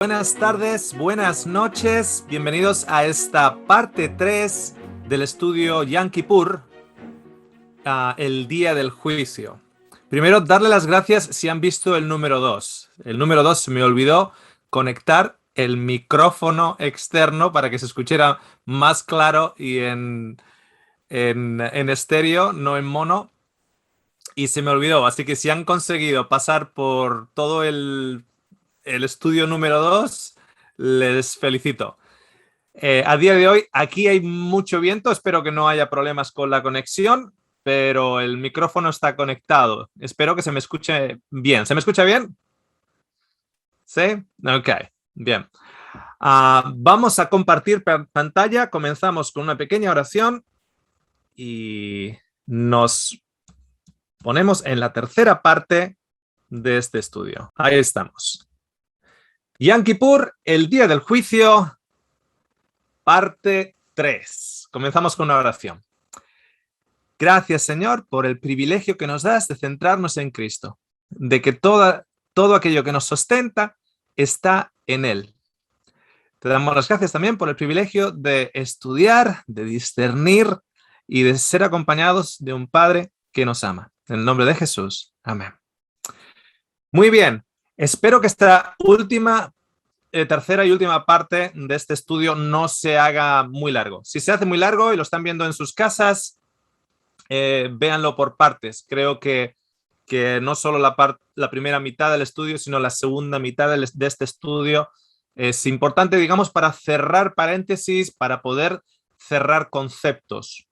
Buenas tardes, buenas noches, bienvenidos a esta parte 3 del estudio Yom Kippur, el día del juicio. Primero, darle las gracias si han visto el número 2. El número 2 se me olvidó conectar el micrófono externo para que se escuchara más claro y en estéreo, no en mono. Y se me olvidó, así que si han conseguido pasar por todo el estudio número 2, les felicito. A día de hoy, aquí hay mucho viento, espero que no haya problemas con la conexión, pero el micrófono está conectado. Espero que se me escuche bien. ¿Se me escucha bien? ¿Sí? Ok, bien. Vamos a compartir pantalla. Comenzamos con una pequeña oración y nos ponemos en la tercera parte de este estudio. Ahí estamos. Yom Kippur, el día del juicio, parte 3. Comenzamos con una oración. Gracias, Señor, por el privilegio que nos das de centrarnos en Cristo, de que todo aquello que nos sustenta está en Él. Te damos las gracias también por el privilegio de estudiar, de discernir y de ser acompañados de un Padre que nos ama. En el nombre de Jesús. Amén. Muy bien. Espero que esta tercera y última parte de este estudio no se haga muy largo. Si se hace muy largo y lo están viendo en sus casas, véanlo por partes. Creo que no solo la primera mitad del estudio, sino la segunda mitad de este estudio es importante, digamos, para cerrar paréntesis, para poder cerrar conceptos.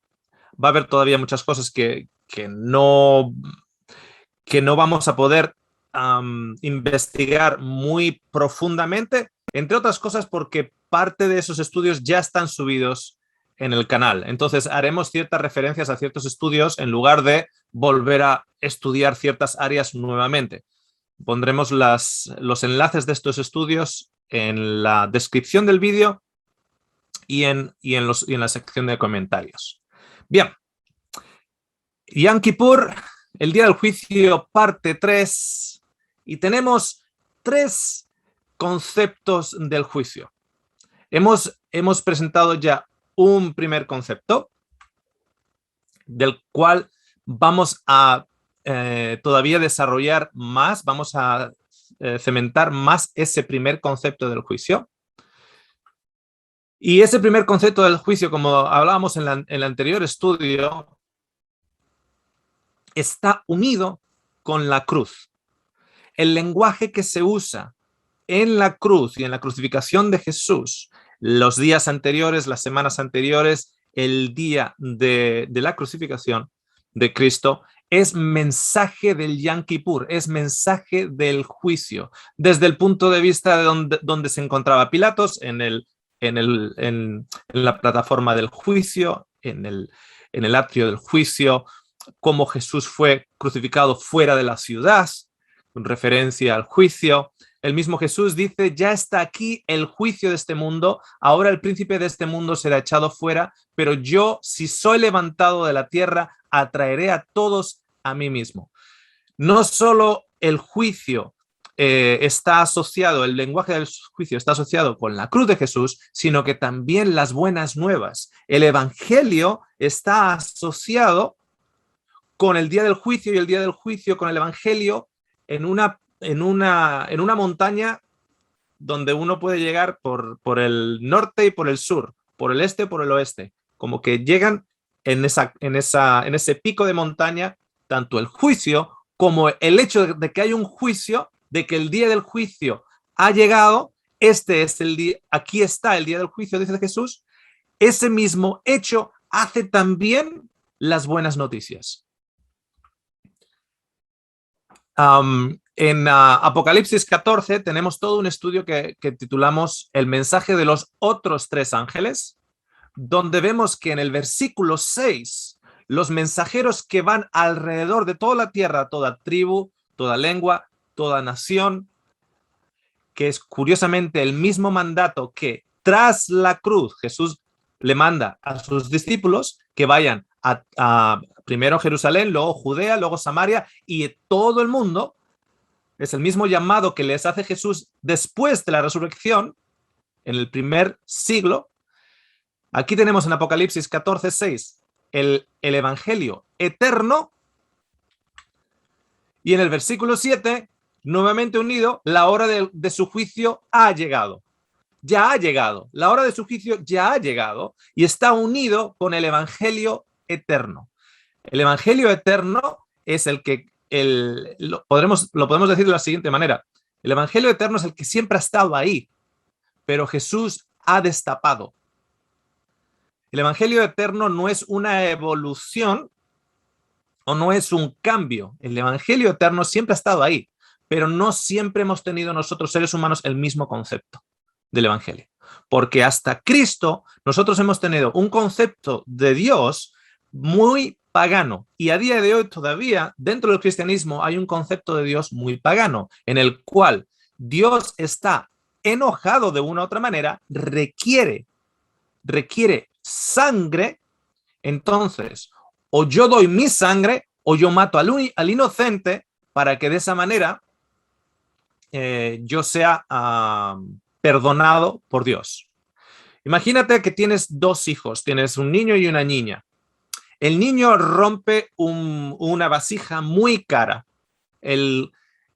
Va a haber todavía muchas cosas que no vamos a poder investigar muy profundamente, entre otras cosas porque parte de esos estudios ya están subidos en el canal. Entonces haremos ciertas referencias a ciertos estudios en lugar de volver a estudiar ciertas áreas nuevamente. Pondremos los enlaces de estos estudios en la descripción del vídeo y en la sección de comentarios. Bien. Yom Kippur, el día del juicio, parte 3. Y tenemos 3 conceptos del juicio. Hemos presentado ya un primer concepto, del cual vamos a todavía desarrollar más, vamos a cementar más ese primer concepto del juicio. Y ese primer concepto del juicio, como hablábamos en el anterior estudio, está unido con la cruz. El lenguaje que se usa en la cruz y en la crucificación de Jesús, los días anteriores, las semanas anteriores, el día de la crucificación de Cristo, es mensaje del Yom Kippur, es mensaje del juicio, desde el punto de vista de donde se encontraba Pilatos, en la plataforma del juicio, en el atrio del juicio, cómo Jesús fue crucificado fuera de la ciudad, con referencia al juicio. El mismo Jesús dice, ya está aquí el juicio de este mundo, ahora el príncipe de este mundo será echado fuera, pero yo, si soy levantado de la tierra, atraeré a todos a mí mismo. No solo el juicio está asociado, el lenguaje del juicio está asociado con la cruz de Jesús, sino que también las buenas nuevas. El evangelio está asociado con el día del juicio y el día del juicio con el evangelio en una montaña donde uno puede llegar por el norte y por el sur, por el este y por el oeste, como que llegan en ese pico de montaña, tanto el juicio como el hecho de que hay un juicio, de que el día del juicio ha llegado, este es el día, aquí está el día del juicio, dice Jesús. Ese mismo hecho hace también las buenas noticias. En Apocalipsis 14 tenemos todo un estudio que titulamos El mensaje de los otros 3 ángeles, donde vemos que en el versículo 6, los mensajeros que van alrededor de toda la tierra, toda tribu, toda lengua, toda nación, que es curiosamente el mismo mandato que tras la cruz Jesús le manda a sus discípulos que vayan a primero Jerusalén, luego Judea, luego Samaria y todo el mundo. es el mismo llamado que les hace Jesús después de la resurrección, en el primer siglo. Aquí tenemos en Apocalipsis 14:6 el evangelio eterno, y en el versículo 7, nuevamente unido, la hora de su juicio ha llegado. Ya ha llegado. La hora de su juicio ya ha llegado y está unido con el evangelio eterno. El evangelio eterno es el que lo podemos decir de la siguiente manera. El evangelio eterno es el que siempre ha estado ahí, pero Jesús ha destapado. El evangelio eterno no es una evolución o no es un cambio. El evangelio eterno siempre ha estado ahí, pero no siempre hemos tenido nosotros, seres humanos, el mismo concepto del evangelio. Porque hasta Cristo nosotros hemos tenido un concepto de Dios muy pagano, y a día de hoy todavía dentro del cristianismo hay un concepto de Dios muy pagano, en el cual Dios está enojado de una u otra manera, requiere sangre. Entonces, o yo doy mi sangre o yo mato al inocente para que de esa manera yo sea perdonado por Dios. Imagínate que tienes dos hijos, tienes un niño y una niña. El niño rompe una vasija muy cara. El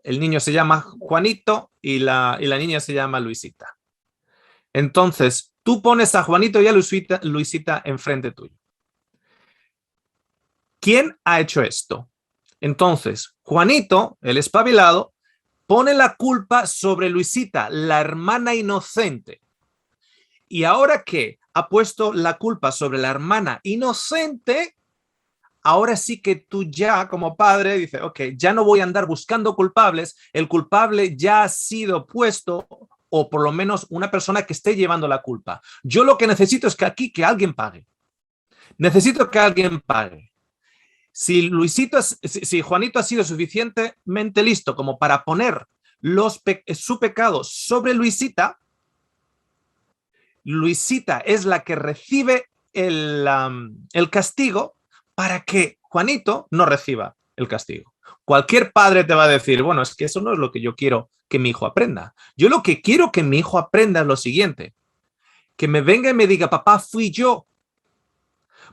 niño se llama Juanito y la niña se llama Luisita. Entonces, tú pones a Juanito y a Luisita enfrente tuyo. ¿Quién ha hecho esto? Entonces, Juanito, el espabilado, pone la culpa sobre Luisita, la hermana inocente. Y ahora que ha puesto la culpa sobre la hermana inocente, ahora sí que tú ya como padre dices, ok, ya no voy a andar buscando culpables, el culpable ya ha sido puesto, o por lo menos una persona que esté llevando la culpa. Yo lo que necesito es que alguien pague. Necesito que alguien pague. Si Juanito ha sido suficientemente listo como para poner su pecado sobre Luisita, Luisita es la que recibe el castigo para que Juanito no reciba el castigo. Cualquier padre te va a decir, bueno, es que eso no es lo que yo quiero que mi hijo aprenda. Yo lo que quiero que mi hijo aprenda es lo siguiente, que me venga y me diga, papá, fui yo.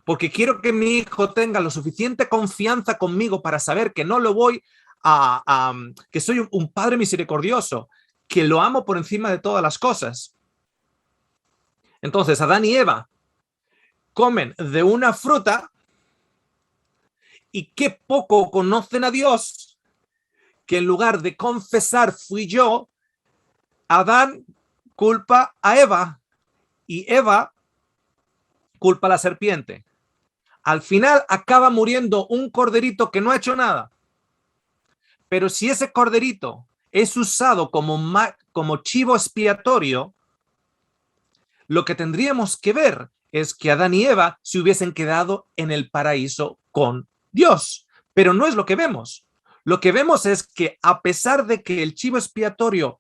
Porque quiero que mi hijo tenga lo suficiente confianza conmigo para saber que no lo voy que soy un padre misericordioso, que lo amo por encima de todas las cosas. Entonces, Adán y Eva comen de una fruta y qué poco conocen a Dios, que en lugar de confesar fui yo, Adán culpa a Eva y Eva culpa a la serpiente. Al final acaba muriendo un corderito que no ha hecho nada. Pero si ese corderito es usado como chivo expiatorio, lo que tendríamos que ver es que Adán y Eva se hubiesen quedado en el paraíso con Dios. Pero no es lo que vemos. Lo que vemos es que a pesar de que el chivo expiatorio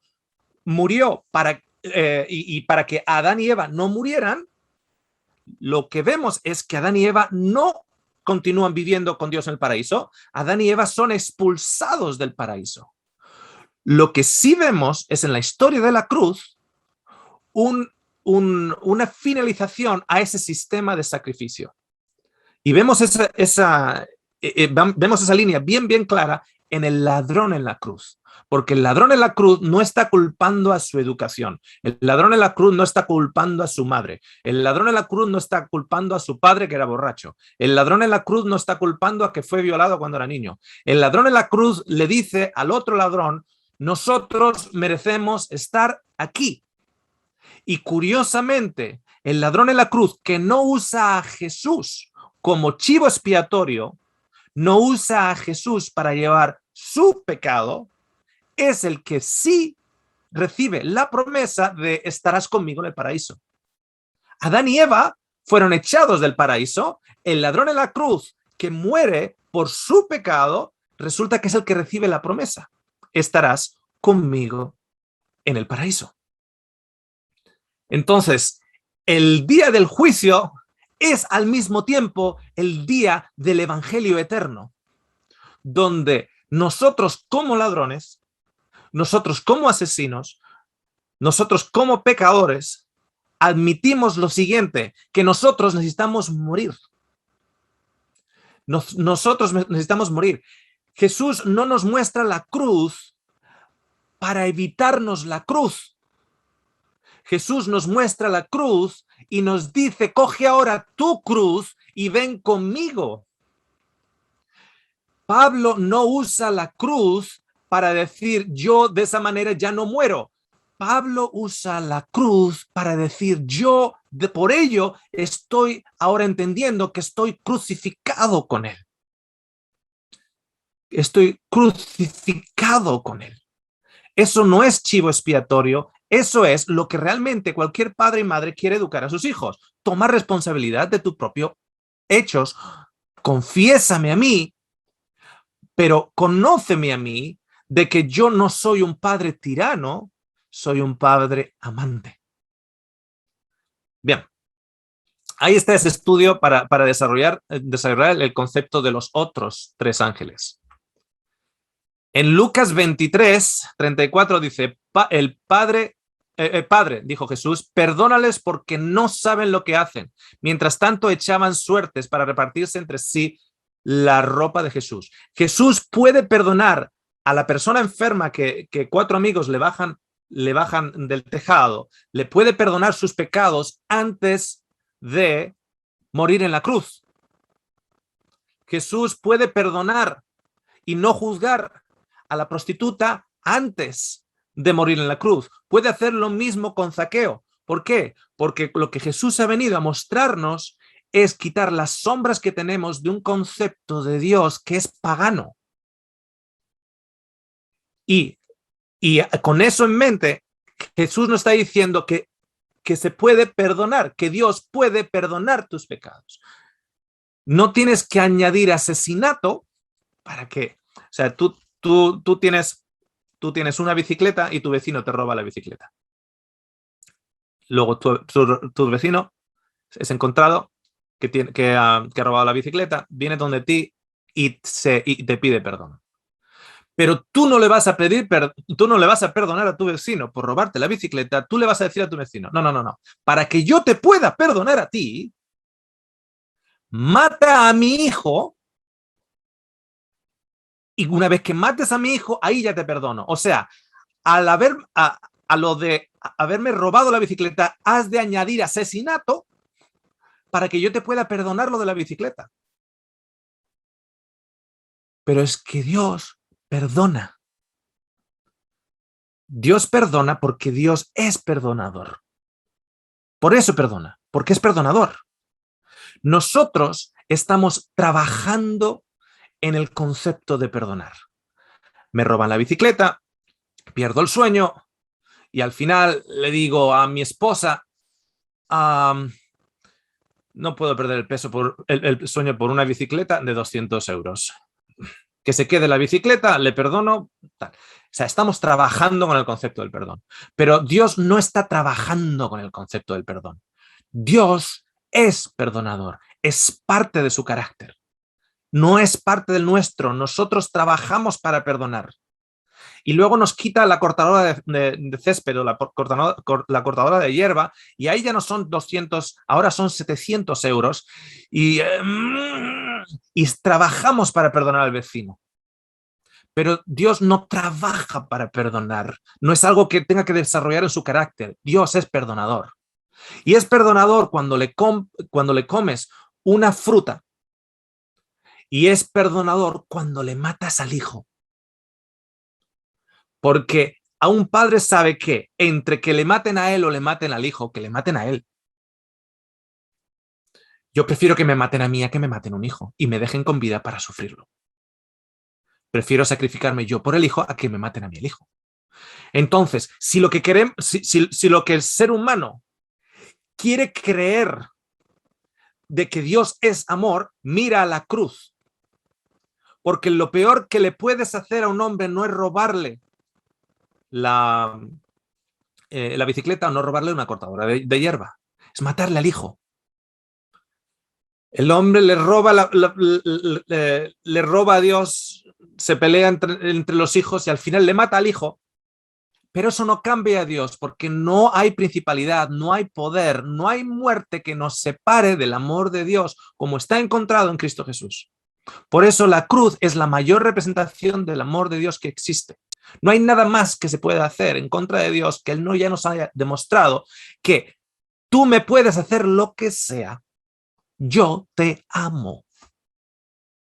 murió para que Adán y Eva no murieran, lo que vemos es que Adán y Eva no continúan viviendo con Dios en el paraíso. Adán y Eva son expulsados del paraíso. Lo que sí vemos es en la historia de la cruz una finalización a ese sistema de sacrificio. Y vemos vemos esa línea bien clara en el ladrón en la cruz. Porque el ladrón en la cruz no está culpando a su educación. El ladrón en la cruz no está culpando a su madre. El ladrón en la cruz no está culpando a su padre que era borracho. El ladrón en la cruz no está culpando a que fue violado cuando era niño. El ladrón en la cruz le dice al otro ladrón, nosotros merecemos estar aquí. Y curiosamente, el ladrón en la cruz que no usa a Jesús como chivo expiatorio, no usa a Jesús para llevar su pecado, es el que sí recibe la promesa de estarás conmigo en el paraíso. Adán y Eva fueron echados del paraíso. El ladrón en la cruz que muere por su pecado, resulta que es el que recibe la promesa. Estarás conmigo en el paraíso. Entonces, el día del juicio es al mismo tiempo el día del evangelio eterno, donde nosotros como ladrones nosotros como asesinos, nosotros como pecadores, admitimos lo siguiente, que nosotros necesitamos morir. Nosotros necesitamos morir. Jesús no nos muestra la cruz para evitarnos la cruz. Jesús nos muestra la cruz y nos dice, coge ahora tu cruz y ven conmigo. Pablo no usa la cruz para decir, yo de esa manera ya no muero. Pablo usa la cruz para decir, por ello estoy ahora entendiendo que estoy crucificado con él. Estoy crucificado con él. Eso no es chivo expiatorio, eso es lo que realmente cualquier padre y madre quiere educar a sus hijos. Toma responsabilidad de tus propios hechos, confiésame a mí, pero conóceme a mí de que yo no soy un padre tirano, soy un padre amante. Bien, ahí está ese estudio para desarrollar el concepto de los otros tres ángeles. En Lucas 23, 34 dice, el Padre, dijo Jesús, perdónales porque no saben lo que hacen. Mientras tanto echaban suertes para repartirse entre sí la ropa de Jesús. Jesús puede perdonar a la persona enferma que cuatro amigos le bajan del tejado, le puede perdonar sus pecados antes de morir en la cruz. Jesús puede perdonar y no juzgar a la prostituta antes de morir en la cruz. Puede hacer lo mismo con Zaqueo. ¿Por qué? Porque lo que Jesús ha venido a mostrarnos es quitar las sombras que tenemos de un concepto de Dios que es pagano. Y con eso en mente, Jesús nos está diciendo que se puede perdonar, que Dios puede perdonar tus pecados. No tienes que añadir asesinato para que, o sea, tú tienes una bicicleta y tu vecino te roba la bicicleta. Luego tu vecino es encontrado que ha robado la bicicleta, viene donde ti y te pide perdón. Pero tú no le vas a perdonar a tu vecino por robarte la bicicleta, tú le vas a decir a tu vecino, no. Para que yo te pueda perdonar a ti, mata a mi hijo y una vez que mates a mi hijo, ahí ya te perdono. O sea, a lo de haberme robado la bicicleta, has de añadir asesinato para que yo te pueda perdonar lo de la bicicleta. Pero es que Dios perdona. Dios perdona porque Dios es perdonador. Por eso perdona, porque es perdonador. Nosotros estamos trabajando en el concepto de perdonar. Me roban la bicicleta, pierdo el sueño y al final le digo a mi esposa, no puedo perder el sueño por una bicicleta de 200 euros. Que se quede la bicicleta, le perdono. Tal. O sea, estamos trabajando con el concepto del perdón. Pero Dios no está trabajando con el concepto del perdón. Dios es perdonador, es parte de su carácter. No es parte del nuestro. Nosotros trabajamos para perdonar. Y luego nos quita la cortadora de césped o la cortadora de hierba y ahí ya no son 200, ahora son 700 euros y trabajamos para perdonar al vecino. Pero Dios no trabaja para perdonar, no es algo que tenga que desarrollar en su carácter. Dios es perdonador. Y es perdonador cuando le comes una fruta y es perdonador cuando le matas al hijo. Porque a un padre sabe que entre que le maten a él o le maten al hijo, que le maten a él. Yo prefiero que me maten a mí a que me maten a un hijo y me dejen con vida para sufrirlo. Prefiero sacrificarme yo por el hijo a que me maten a mí el hijo. Entonces, si lo que queremos, si lo que el ser humano quiere creer de que Dios es amor, mira a la cruz. Porque lo peor que le puedes hacer a un hombre no es robarle la bicicleta o no robarle una cortadora de hierba, es matarle al hijo. El hombre le roba a Dios, se pelea entre los hijos y al final le mata al hijo Pero eso no cambia a Dios, porque no hay principalidad, no hay poder, no hay muerte que nos separe del amor de Dios, como está encontrado en Cristo Jesús. Por eso la cruz es la mayor representación del amor de Dios que existe. No hay nada más que se pueda hacer en contra de Dios que Él no ya nos haya demostrado que tú me puedes hacer lo que sea. Yo te amo.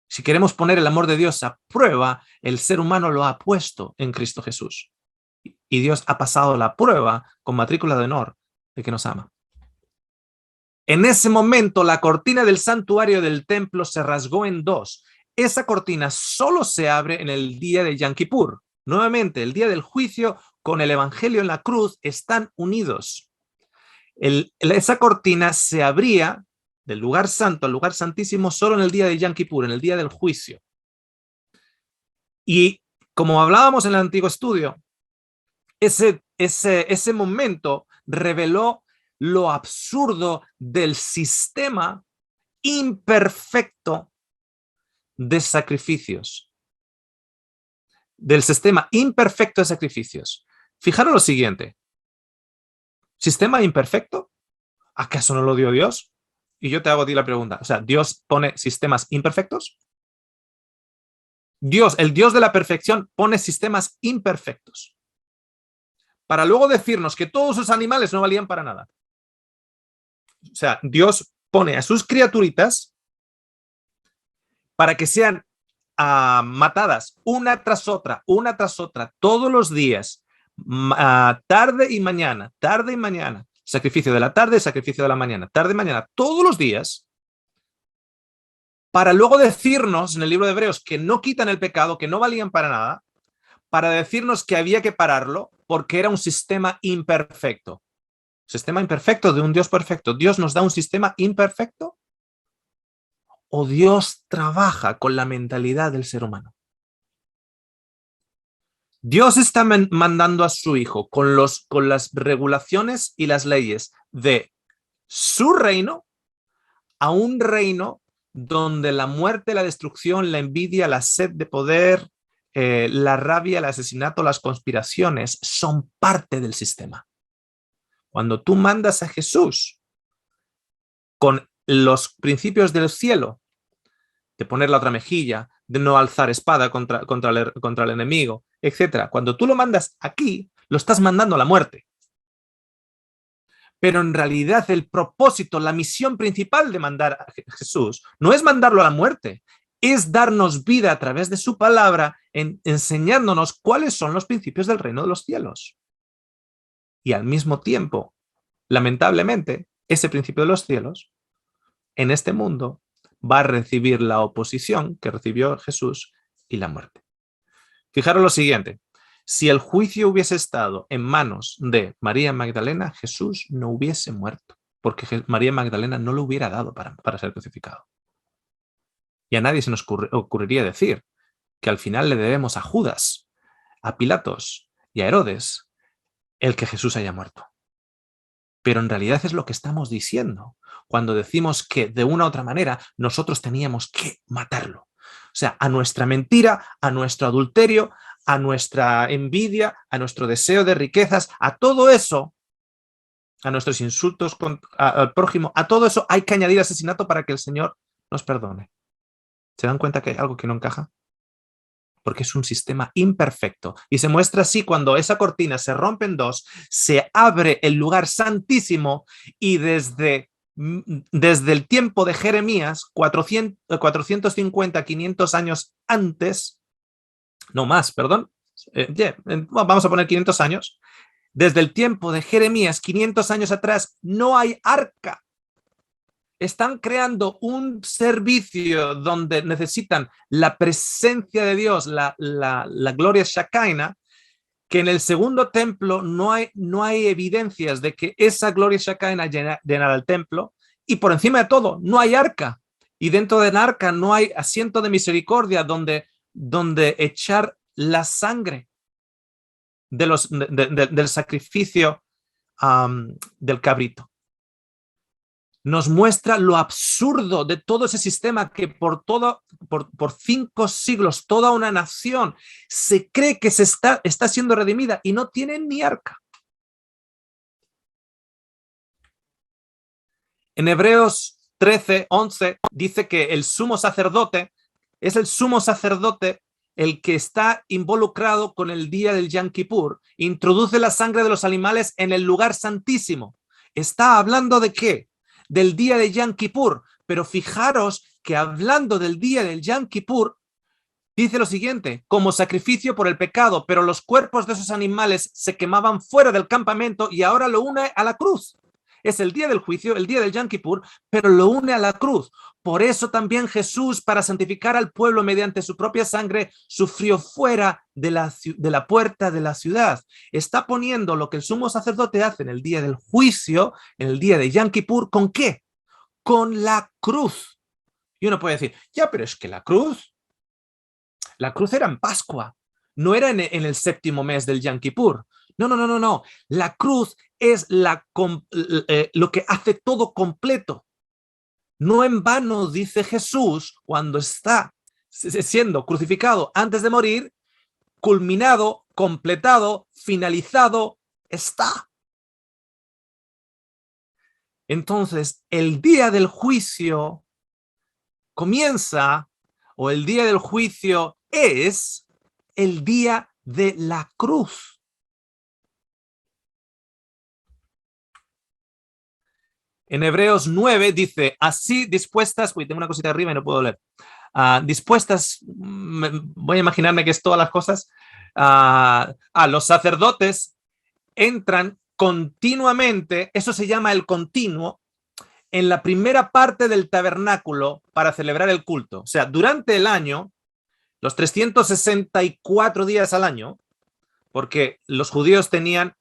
Si queremos poner el amor de Dios a prueba, el ser humano lo ha puesto en Cristo Jesús. Y Dios ha pasado la prueba con matrícula de honor de que nos ama. En ese momento, la cortina del santuario del templo se rasgó en dos. Esa cortina solo se abre en el día de Yom Kippur. Nuevamente, el día del juicio con el evangelio en la cruz están unidos. Esa cortina se abría del lugar santo al lugar santísimo solo en el día de Yom Kippur, en el día del juicio. Y como hablábamos en el antiguo estudio, ese momento reveló lo absurdo del sistema imperfecto de sacrificios. Del sistema imperfecto de sacrificios. Fijaros lo siguiente. ¿Sistema imperfecto? ¿Acaso no lo dio Dios? Y yo te hago a ti la pregunta. O sea, ¿Dios pone sistemas imperfectos? Dios, el Dios de la perfección, pone sistemas imperfectos. Para luego decirnos que todos sus animales no valían para nada. O sea, Dios pone a sus criaturitas para que sean matadas una tras otra, todos los días, tarde y mañana, sacrificio de la tarde, sacrificio de la mañana, tarde y mañana, todos los días, para luego decirnos en el libro de Hebreos que no quitan el pecado, que no valían para nada, para decirnos que había que pararlo porque era un sistema imperfecto. Sistema imperfecto de un Dios perfecto. ¿Dios nos da un sistema imperfecto? ¿O Dios trabaja con la mentalidad del ser humano? Dios está mandando a su hijo con las regulaciones y las leyes de su reino a un reino donde la muerte, la destrucción, la envidia, la sed de poder, la rabia, el asesinato, las conspiraciones son parte del sistema. Cuando tú mandas a Jesús con los principios del cielo, de poner la otra mejilla, de no alzar espada contra el enemigo, etc. Cuando tú lo mandas aquí, lo estás mandando a la muerte. Pero en realidad el propósito, la misión principal de mandar a Jesús no es mandarlo a la muerte, es darnos vida a través de su palabra, enseñándonos cuáles son los principios del reino de los cielos. Y al mismo tiempo, lamentablemente, ese principio de los cielos, en este mundo, va a recibir la oposición que recibió Jesús y la muerte. Fijaros lo siguiente. Si el juicio hubiese estado en manos de María Magdalena, Jesús no hubiese muerto, porque María Magdalena no lo hubiera dado para ser crucificado. Y a nadie se nos ocurriría decir que al final le debemos a Judas, a Pilatos y a Herodes el que Jesús haya muerto. Pero en realidad es lo que estamos diciendo cuando decimos que de una u otra manera nosotros teníamos que matarlo. O sea, a nuestra mentira, a nuestro adulterio, a nuestra envidia, a nuestro deseo de riquezas, a todo eso, a nuestros insultos al prójimo, a todo eso hay que añadir asesinato para que el Señor nos perdone. ¿Se dan cuenta que hay algo que no encaja? Porque es un sistema imperfecto. Y se muestra así cuando esa cortina se rompe en dos, se abre el lugar santísimo y desde el tiempo de Jeremías, 450, 500 años antes, no más, perdón, vamos a poner 500 años, desde el tiempo de Jeremías, 500 años atrás, no hay arca. Están creando un servicio donde necesitan la presencia de Dios, la gloria Shekinah, que en el segundo templo no hay evidencias de que esa gloria Shekinah llenara el templo, y por encima de todo no hay arca, y dentro del arca no hay asiento de misericordia donde echar la sangre del sacrificio del cabrito. nos muestra lo absurdo de todo ese sistema que por 5 siglos toda una nación se cree que está siendo redimida y no tiene ni arca. En Hebreos 13:11 dice que el sumo sacerdote es el sumo sacerdote el que está involucrado con el día del Yom Kippur, introduce la sangre de los animales en el lugar santísimo. ¿Está hablando de qué? Del día de Yom Kippur. Pero fijaros que hablando del día del Yom Kippur, dice lo siguiente: como sacrificio por el pecado, pero los cuerpos de esos animales se quemaban fuera del campamento y ahora lo une a la cruz. Es el día del juicio, el día del Yom Kippur, pero lo une a la cruz. Por eso también Jesús, para santificar al pueblo mediante su propia sangre, sufrió fuera de la puerta de la ciudad. Está poniendo lo que el sumo sacerdote hace en el día del juicio, en el día de Yom Kippur, ¿con qué? Con la cruz. Y uno puede decir, ya, pero es que la cruz era en Pascua, no era en el séptimo mes del Yom Kippur. No. La cruz es lo que hace todo completo. No en vano dice Jesús cuando está siendo crucificado antes de morir, culminado, completado, finalizado está. Entonces, el día del juicio comienza, o el día del juicio es el día de la cruz. En Hebreos 9 dice, así dispuestas, uy, tengo una cosita arriba y no puedo leer, dispuestas, voy a imaginarme que es todas las cosas, los sacerdotes entran continuamente, eso se llama el continuo, en la primera parte del tabernáculo para celebrar el culto. O sea, durante el año, los 364 días al año, porque los judíos tenían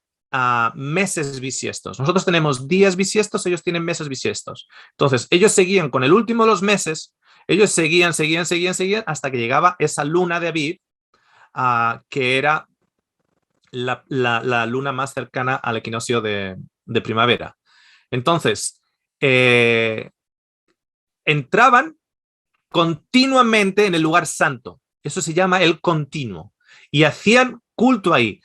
meses bisiestos. Nosotros tenemos días bisiestos, ellos tienen meses bisiestos. Entonces, ellos seguían con el último de los meses, ellos seguían hasta que llegaba esa luna de Aviv, que era la luna más cercana al equinoccio de primavera. Entonces, entraban continuamente en el lugar santo. Eso se llama el continuo. Y hacían culto ahí,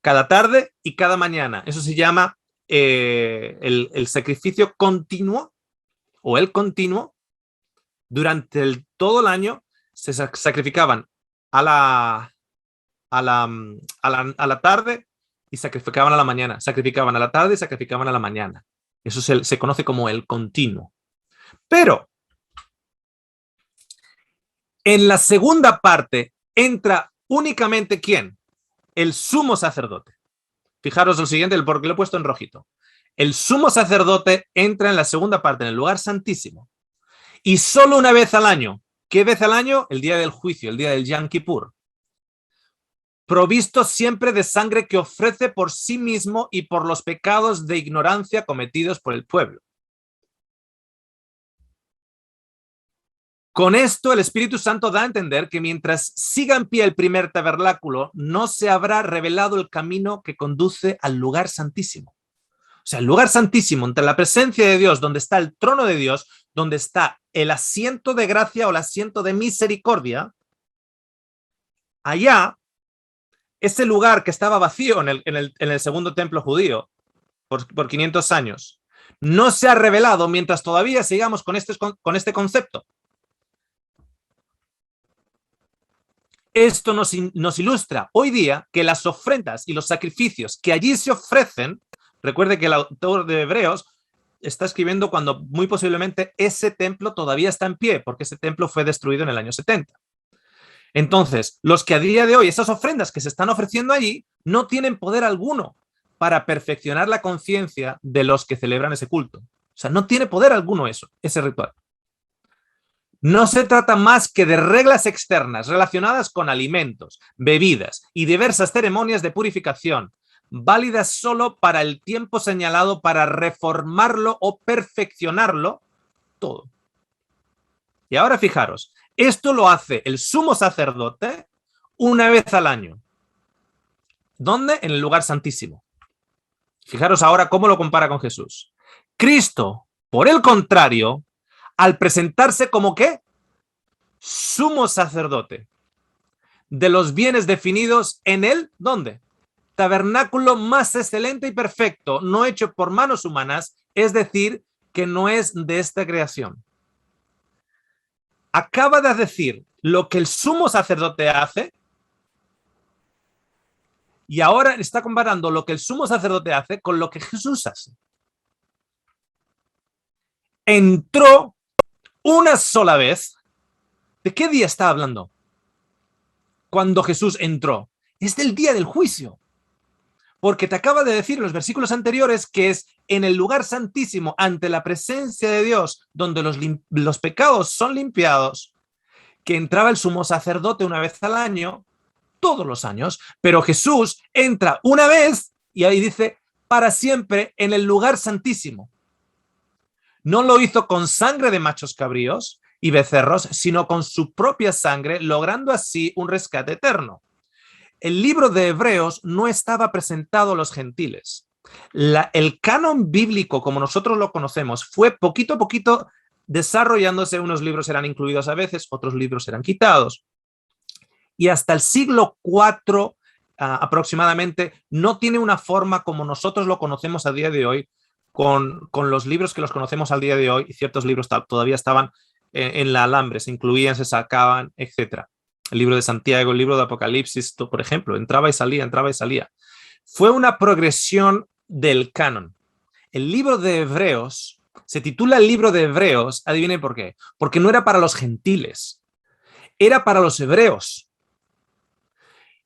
cada tarde y cada mañana. Eso se llama el sacrificio continuo o el continuo. Durante todo el año se sacrificaban a la tarde y sacrificaban a la mañana. Sacrificaban a la tarde y sacrificaban a la mañana. Eso se conoce como el continuo. Pero en la segunda parte entra únicamente ¿quién? El sumo sacerdote. Fijaros lo siguiente, porque lo he puesto en rojito. El sumo sacerdote entra en la segunda parte, en el lugar santísimo. Y solo una vez al año. ¿Qué vez al año? El día del juicio, el día del Yom Kippur. Provisto siempre de sangre que ofrece por sí mismo y por los pecados de ignorancia cometidos por el pueblo. Con esto, el Espíritu Santo da a entender que mientras siga en pie el primer tabernáculo, no se habrá revelado el camino que conduce al lugar santísimo. O sea, el lugar santísimo, entre la presencia de Dios, donde está el trono de Dios, donde está el asiento de gracia o el asiento de misericordia, allá, ese lugar que estaba vacío en el segundo templo judío por 500 años, no se ha revelado mientras todavía sigamos con este concepto. Esto nos ilustra hoy día que las ofrendas y los sacrificios que allí se ofrecen, recuerde que el autor de Hebreos está escribiendo cuando muy posiblemente ese templo todavía está en pie, porque ese templo fue destruido en el año 70. Entonces, los que a día de hoy, esas ofrendas que se están ofreciendo allí, no tienen poder alguno para perfeccionar la conciencia de los que celebran ese culto. O sea, no tiene poder alguno ese ritual. No se trata más que de reglas externas relacionadas con alimentos, bebidas y diversas ceremonias de purificación, válidas solo para el tiempo señalado para reformarlo o perfeccionarlo todo. Y ahora fijaros, esto lo hace el sumo sacerdote una vez al año. ¿Dónde? En el lugar santísimo. Fijaros ahora cómo lo compara con Jesús. Cristo Por el contrario, al presentarse como ¿qué? Sumo sacerdote de los bienes definidos en él, ¿dónde? Tabernáculo más excelente y perfecto, no hecho por manos humanas, es decir, que no es de esta creación. Acaba de decir lo que el sumo sacerdote hace y ahora está comparando lo que el sumo sacerdote hace con lo que Jesús hace. Entró una sola vez. ¿De qué día está hablando? Cuando Jesús entró. Es del día del juicio. Porque te acaba de decir en los versículos anteriores que es en el lugar santísimo, ante la presencia de Dios, donde los pecados son limpiados, que entraba el sumo sacerdote una vez al año, todos los años, pero Jesús entra una vez y ahí dice, para siempre en el lugar santísimo. No lo hizo con sangre de machos cabríos y becerros, sino con su propia sangre, logrando así un rescate eterno. El libro de Hebreos no estaba presentado a los gentiles. El canon bíblico, como nosotros lo conocemos, fue poquito a poquito desarrollándose. Unos libros eran incluidos a veces, otros libros eran quitados. Y hasta el siglo IV aproximadamente no tiene una forma como nosotros lo conocemos a día de hoy, con los libros que los conocemos al día de hoy, y ciertos libros todavía estaban en la alambre, se incluían, se sacaban, etc. El libro de Santiago, el libro de Apocalipsis, por ejemplo, entraba y salía, entraba y salía. Fue una progresión del canon. El libro de Hebreos se titula el libro de Hebreos, adivinen por qué, porque no era para los gentiles, era para los hebreos.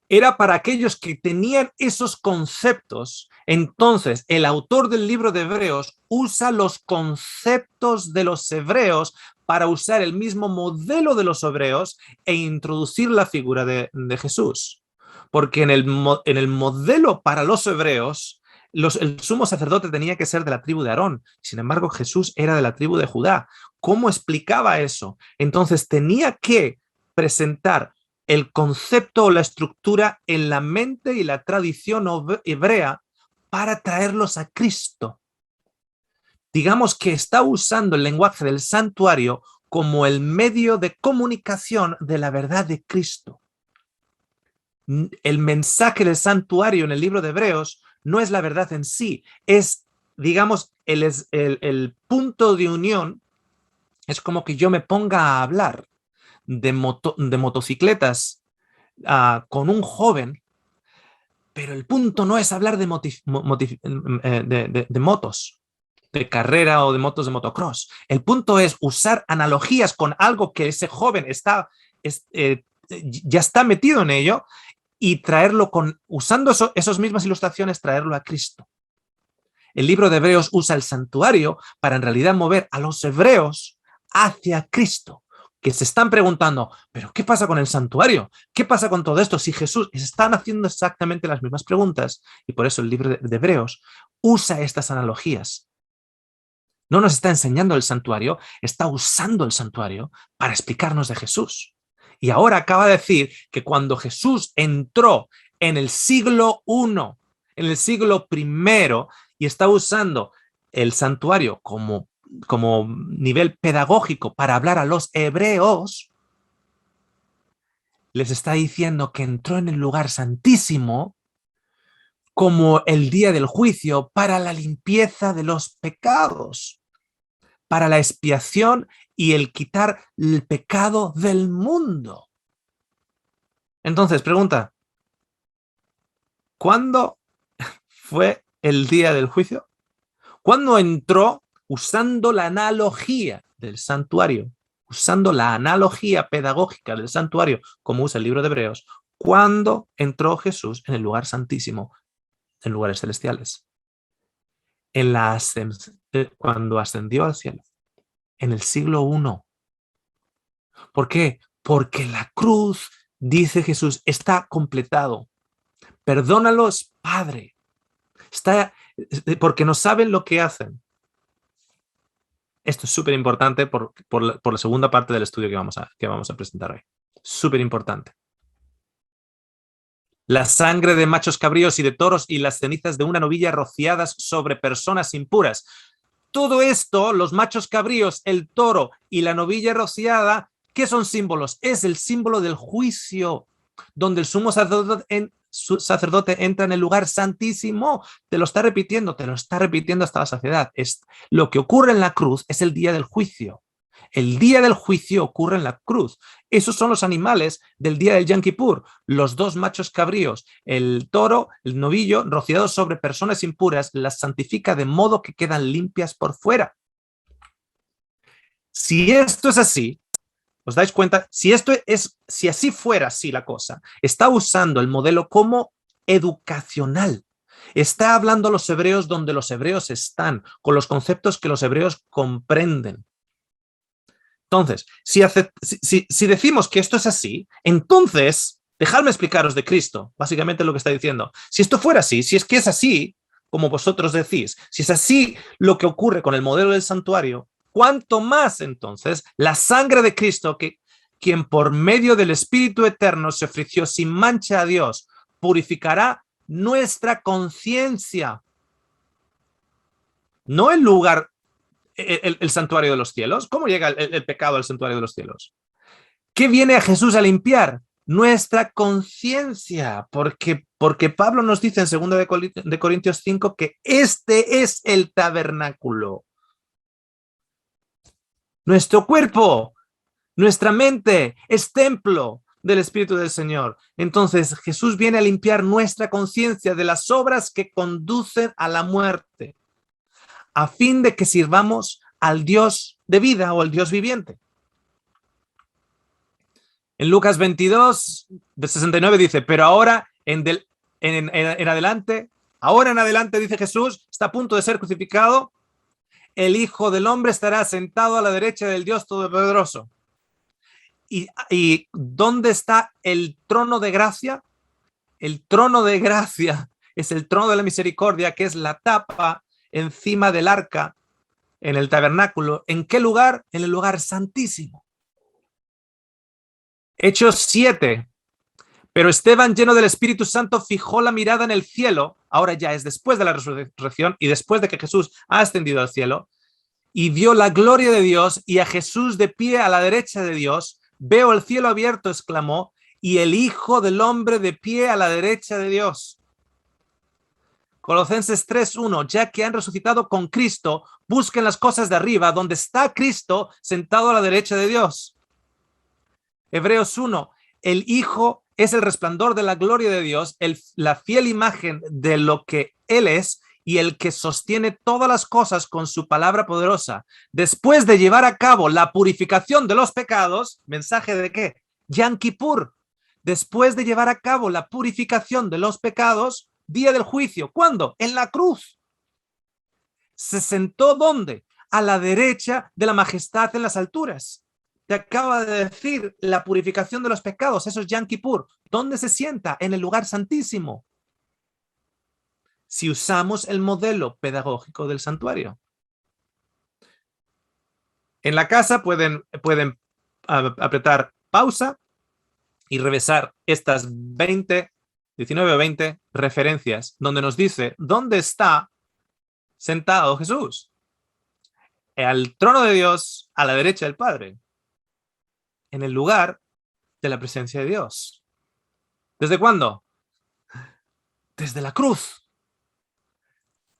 Era para aquellos que tenían esos conceptos. Entonces, el autor del libro de Hebreos usa los conceptos de los hebreos para usar el mismo modelo de los hebreos e introducir la figura de Jesús. Porque en el modelo para los hebreos, el sumo sacerdote tenía que ser de la tribu de Aarón. Sin embargo, Jesús era de la tribu de Judá. ¿Cómo explicaba eso? Entonces, tenía que presentar el concepto o la estructura en la mente y la tradición hebrea para traerlos a Cristo. Digamos que está usando el lenguaje del santuario como el medio de comunicación de la verdad de Cristo. El mensaje del santuario en el libro de Hebreos no es la verdad en sí, es, digamos, el punto de unión. Es como que yo me ponga a hablar de motocicletas con un joven, pero el punto no es hablar de motos de carrera o de motos de motocross. El punto es usar analogías con algo que ese joven ya está metido en ello y traerlo usando esas mismas ilustraciones, traerlo a Cristo. El libro de Hebreos usa el santuario para en realidad mover a los hebreos hacia Cristo, que se están preguntando, ¿pero qué pasa con el santuario? ¿Qué pasa con todo esto? Si Jesús están haciendo exactamente las mismas preguntas, y por eso el libro de Hebreos usa estas analogías. No nos está enseñando el santuario, está usando el santuario para explicarnos de Jesús. Y ahora acaba de decir que cuando Jesús entró en el siglo I, en el siglo I, y está usando el santuario como nivel pedagógico para hablar a los hebreos, les está diciendo que entró en el lugar santísimo como el día del juicio para la limpieza de los pecados, para la expiación y el quitar el pecado del mundo. Entonces, pregunta, ¿cuándo fue el día del juicio? ¿Cuándo entró usando la analogía del santuario? Usando la analogía pedagógica del santuario, como usa el libro de Hebreos, ¿cuándo entró Jesús en el lugar santísimo, en lugares celestiales? Cuando ascendió al cielo, en el siglo I. ¿Por qué? Porque la cruz, dice Jesús, está completado. Perdónalos, Padre. Porque no saben lo que hacen. Esto es súper importante por la segunda parte del estudio que vamos a presentar hoy. Súper importante. La sangre de machos cabríos y de toros y las cenizas de una novilla rociadas sobre personas impuras. Todo esto, los machos cabríos, el toro y la novilla rociada, ¿qué son símbolos? Es el símbolo del juicio, donde el sumo sacerdote entra en el lugar santísimo. Te lo está repitiendo hasta la saciedad. Lo que ocurre en la cruz es el día del juicio. El día del juicio ocurre en la cruz. Esos son los animales del día del Yom Kippur. Los dos machos cabríos, el toro, el novillo, rociados sobre personas impuras, las santifica de modo que quedan limpias por fuera. Si esto es así, ¿os dais cuenta? Si así fuera así la cosa, está usando el modelo como educacional. Está hablando a los hebreos donde los hebreos están, con los conceptos que los hebreos comprenden. Entonces, si decimos que esto es así, entonces, dejadme explicaros de Cristo, básicamente lo que está diciendo. Si esto fuera así, si es que es así, como vosotros decís, si es así lo que ocurre con el modelo del santuario, ¿cuánto más entonces la sangre de Cristo, quien por medio del Espíritu Eterno se ofreció sin mancha a Dios, purificará nuestra conciencia? No el lugar, el santuario de los cielos. ¿Cómo llega el pecado al santuario de los cielos? ¿Qué viene a Jesús a limpiar? Nuestra conciencia, porque Pablo nos dice en 2 de Corintios 5 que este es el tabernáculo. Nuestro cuerpo, nuestra mente es templo del Espíritu del Señor. Entonces Jesús viene a limpiar nuestra conciencia de las obras que conducen a la muerte, a fin de que sirvamos al Dios de vida o al Dios viviente. En Lucas 22, de 69 dice, pero ahora en adelante, dice Jesús, está a punto de ser crucificado, el Hijo del Hombre estará sentado a la derecha del Dios Todopoderoso. ¿Y dónde está el trono de gracia? El trono de gracia es el trono de la misericordia, que es la tapa encima del arca en el tabernáculo. ¿En qué lugar? En el lugar santísimo. Hechos 7. Pero Esteban, lleno del Espíritu Santo, fijó la mirada en el cielo. Ahora ya es después de la resurrección y después de que Jesús ha ascendido al cielo, y vio la gloria de Dios y a Jesús de pie a la derecha de Dios. Veo el cielo abierto, exclamó, y el Hijo del Hombre de pie a la derecha de Dios. Colosenses 3:1, ya que han resucitado con Cristo, busquen las cosas de arriba, donde está Cristo sentado a la derecha de Dios. Hebreos 1, el Hijo es el resplandor de la gloria de Dios, la fiel imagen de lo que Él es y el que sostiene todas las cosas con su palabra poderosa. Después de llevar a cabo la purificación de los pecados, ¿mensaje de qué? Yom Kippur. Después de llevar a cabo la purificación de los pecados, día del juicio. ¿Cuándo? En la cruz. ¿Se sentó dónde? A la derecha de la majestad en las alturas. Te acaba de decir la purificación de los pecados, eso es Yom Kippur. ¿Dónde se sienta? En el lugar santísimo. Si usamos el modelo pedagógico del santuario. En la casa pueden apretar pausa y revisar estas 19 o 20 referencias donde nos dice dónde está sentado Jesús. Al trono de Dios, a la derecha del Padre. En el lugar de la presencia de Dios. ¿Desde cuándo? Desde la cruz.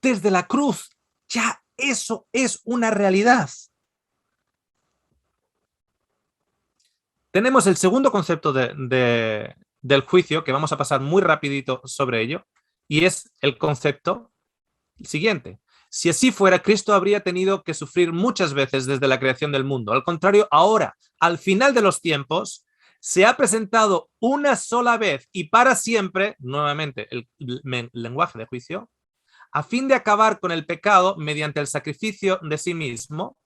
Desde la cruz. Ya eso es una realidad. Tenemos el segundo concepto del juicio, que vamos a pasar muy rapidito sobre ello, y es el concepto siguiente. Si así fuera, Cristo habría tenido que sufrir muchas veces desde la creación del mundo. Al contrario, ahora, al final de los tiempos, se ha presentado una sola vez y para siempre, nuevamente el lenguaje de juicio, a fin de acabar con el pecado mediante el sacrificio de sí mismo,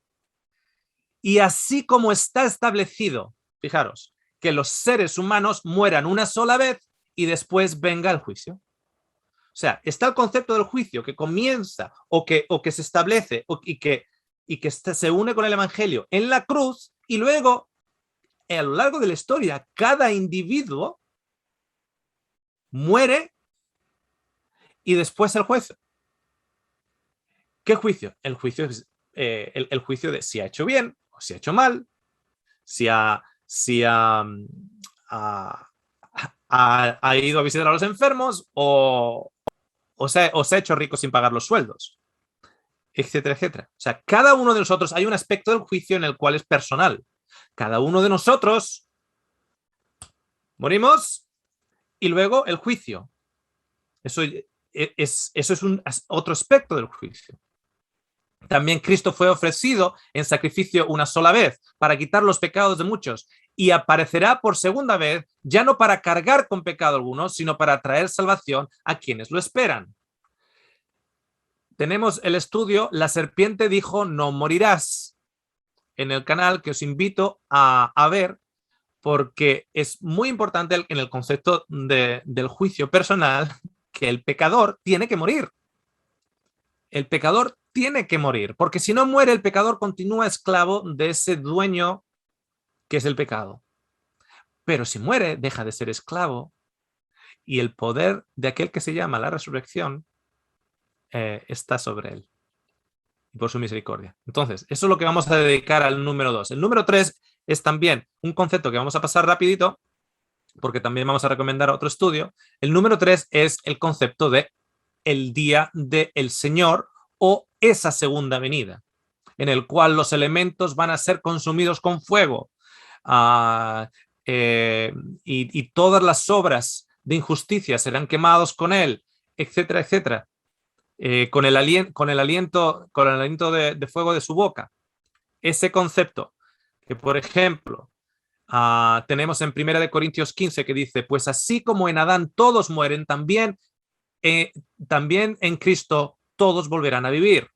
y así como está establecido, fijaros, que los seres humanos mueran una sola vez y después venga el juicio. O sea, está el concepto del juicio que comienza o que se establece y que se une con el Evangelio en la cruz, y luego, a lo largo de la historia, cada individuo muere y después el juicio. ¿Qué juicio? El juicio el juicio de si ha hecho bien o si ha hecho mal, si ha ido a visitar a los enfermos o se ha hecho rico sin pagar los sueldos, etcétera, etcétera. O sea, cada uno de nosotros, hay un aspecto del juicio en el cual es personal. Cada uno de nosotros morimos y luego el juicio. Eso es otro aspecto del juicio. También Cristo fue ofrecido en sacrificio una sola vez para quitar los pecados de muchos y aparecerá por segunda vez, ya no para cargar con pecado alguno, sino para traer salvación a quienes lo esperan. Tenemos el estudio La serpiente dijo no morirás en el canal, que os invito a ver, porque es muy importante en el concepto del juicio personal que el pecador tiene que morir. El pecador tiene que morir, porque si no muere, el pecador continúa esclavo de ese dueño que es el pecado. Pero si muere, deja de ser esclavo y el poder de aquel que se llama la resurrección está sobre él y por su misericordia. Entonces, eso es lo que vamos a dedicar al número 2. El número 3 es también un concepto que vamos a pasar rapidito, porque también vamos a recomendar otro estudio. El número 3 es el concepto de el día del Señor o esa segunda venida, en el cual los elementos van a ser consumidos con fuego y todas las obras de injusticia serán quemados con él, etcétera, etcétera, con el aliento de fuego de su boca. Ese concepto que, por ejemplo, tenemos en 1 Corintios 15 que dice, pues así como en Adán todos mueren, también en Cristo todos volverán a vivir.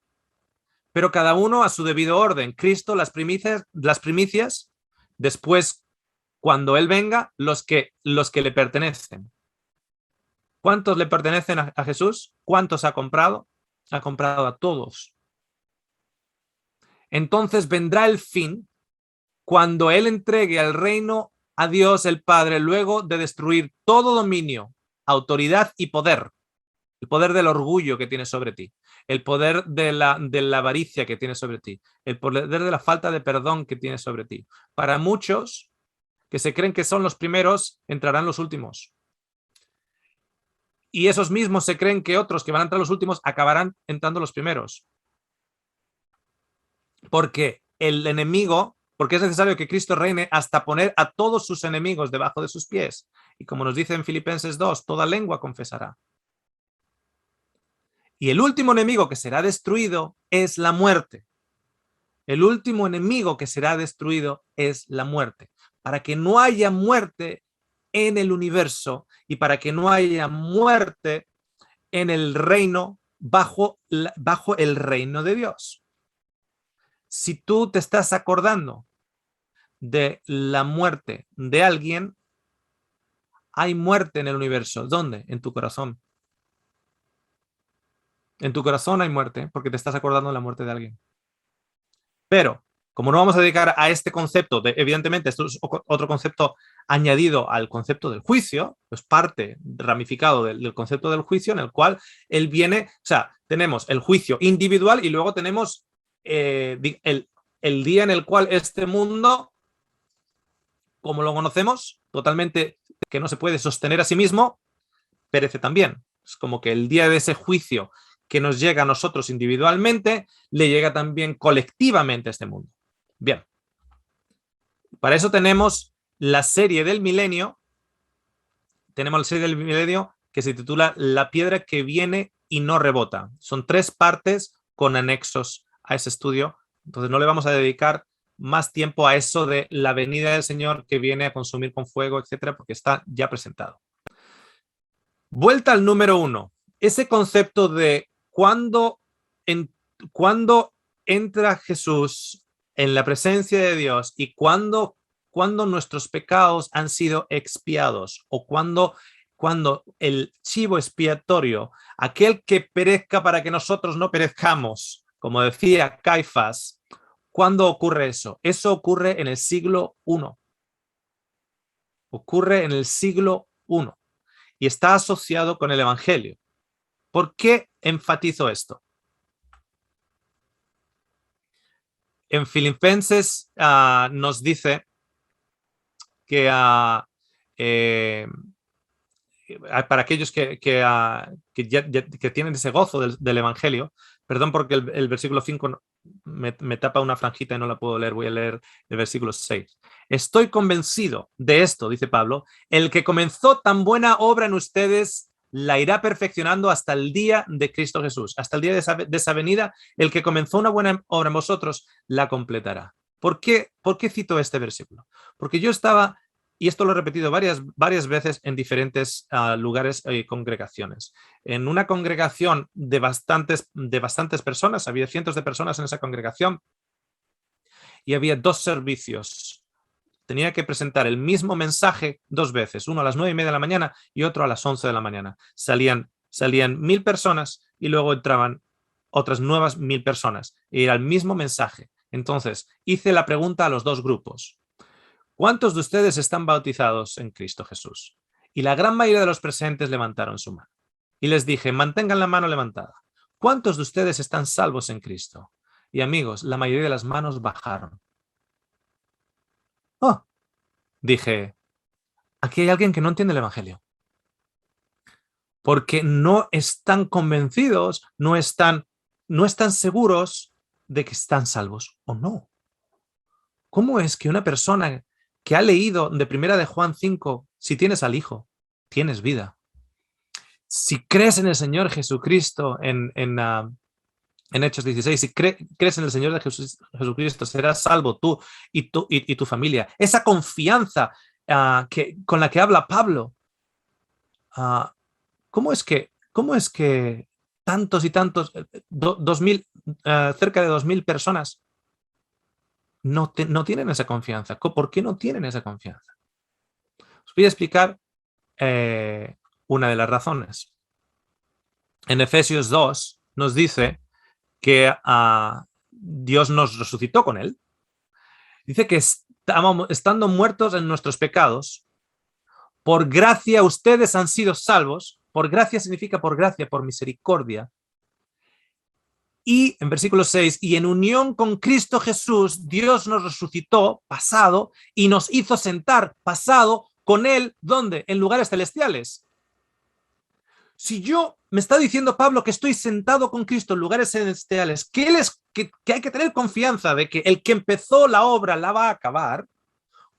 Pero cada uno a su debido orden. Cristo las primicias, después cuando Él venga, los que le pertenecen. ¿Cuántos le pertenecen a Jesús? ¿Cuántos ha comprado? Ha comprado a todos. Entonces vendrá el fin cuando Él entregue al reino a Dios el Padre, luego de destruir todo dominio, autoridad y poder. El poder del orgullo que tiene sobre ti, el poder de la avaricia que tiene sobre ti, el poder de la falta de perdón que tiene sobre ti. Para muchos que se creen que son los primeros, entrarán los últimos. Y esos mismos se creen que otros que van a entrar los últimos acabarán entrando los primeros. Porque el enemigo, porque es necesario que Cristo reine hasta poner a todos sus enemigos debajo de sus pies. Y como nos dice en Filipenses 2, toda lengua confesará. Y el último enemigo que será destruido es la muerte. El último enemigo que será destruido es la muerte. Para que no haya muerte en el universo y para que no haya muerte en el reino, bajo el reino de Dios. Si tú te estás acordando de la muerte de alguien, hay muerte en el universo. ¿Dónde? En tu corazón. En tu corazón hay muerte porque te estás acordando de la muerte de alguien. Pero, como no vamos a dedicar a este concepto, evidentemente esto es otro concepto añadido al concepto del juicio, pues parte ramificado del concepto del juicio en el cual él viene, o sea, tenemos el juicio individual y luego tenemos el día en el cual este mundo, como lo conocemos, totalmente que no se puede sostener a sí mismo, perece también. Es como que el día de ese juicio que nos llega a nosotros individualmente, le llega también colectivamente a este mundo. Bien, para eso tenemos la serie del milenio, que se titula La piedra que viene y no rebota. Son 3 partes con anexos a ese estudio, entonces no le vamos a dedicar más tiempo a eso de la venida del Señor que viene a consumir con fuego, etcétera, porque está ya presentado. Vuelta al número 1. Ese concepto de cuando entra Jesús en la presencia de Dios y cuando nuestros pecados han sido expiados o cuando el chivo expiatorio, aquel que perezca para que nosotros no perezcamos, como decía Caifás, ¿cuándo ocurre eso? Eso ocurre en el siglo I. Ocurre en el siglo I y está asociado con el Evangelio. ¿Por qué enfatizo esto? En Filipenses nos dice que para aquellos que tienen ese gozo del Evangelio, perdón porque el versículo 5 me tapa una franjita y no la puedo leer, voy a leer el versículo 6. Estoy convencido de esto, dice Pablo, el que comenzó tan buena obra en ustedes la irá perfeccionando hasta el día de Cristo Jesús, hasta el día de esa venida, el que comenzó una buena obra en vosotros la completará. ¿Por qué cito este versículo? Porque yo estaba, y esto lo he repetido varias veces en diferentes lugares y congregaciones. En una congregación de bastantes personas, había cientos de personas en esa congregación, y había 2 servicios. Tenía que presentar el mismo mensaje 2 veces, uno a las 9:30 de la mañana y otro a las 11 de la mañana. Salían 1,000 personas y luego entraban otras nuevas 1,000 personas. Y era el mismo mensaje. Entonces, hice la pregunta a los 2 grupos. ¿Cuántos de ustedes están bautizados en Cristo Jesús? Y la gran mayoría de los presentes levantaron su mano. Y les dije, mantengan la mano levantada. ¿Cuántos de ustedes están salvos en Cristo? Y amigos, la mayoría de las manos bajaron. Oh, dije, aquí hay alguien que no entiende el Evangelio. Porque no están convencidos, no están seguros de que están salvos o no. ¿Cómo es que una persona que ha leído de Primera de Juan 5, si tienes al Hijo, tienes vida? Si crees en el Señor Jesucristo, en Hechos 16, si crees en el Señor de Jesucristo, serás salvo tú y tu familia. Esa confianza con la que habla Pablo, ¿cómo es que tantos y tantos, 2000, cerca de 2,000 personas no tienen esa confianza? ¿Por qué no tienen esa confianza? Os voy a explicar una de las razones. En Efesios 2 nos dice que Dios nos resucitó con él. Dice que estando muertos en nuestros pecados, por gracia ustedes han sido salvos. Por gracia significa por gracia, por misericordia. Y en versículo 6, y en unión con Cristo Jesús, Dios nos resucitó, pasado, y nos hizo sentar, pasado, con él, ¿dónde? En lugares celestiales. Si yo me está diciendo Pablo que estoy sentado con Cristo en lugares celestiales, que hay que tener confianza de que el que empezó la obra la va a acabar,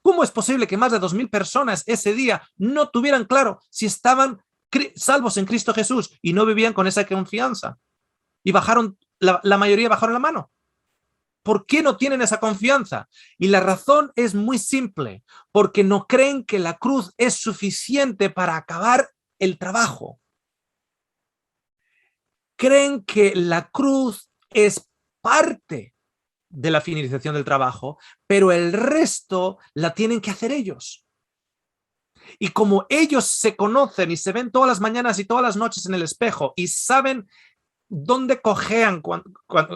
¿cómo es posible que más de 2,000 personas ese día no tuvieran claro si estaban salvos en Cristo Jesús y no vivían con esa confianza? Y la mayoría bajaron la mano. ¿Por qué no tienen esa confianza? Y la razón es muy simple, porque no creen que la cruz es suficiente para acabar el trabajo. Creen que la cruz es parte de la finalización del trabajo, pero el resto la tienen que hacer ellos. Y como ellos se conocen y se ven todas las mañanas y todas las noches en el espejo y saben dónde cojean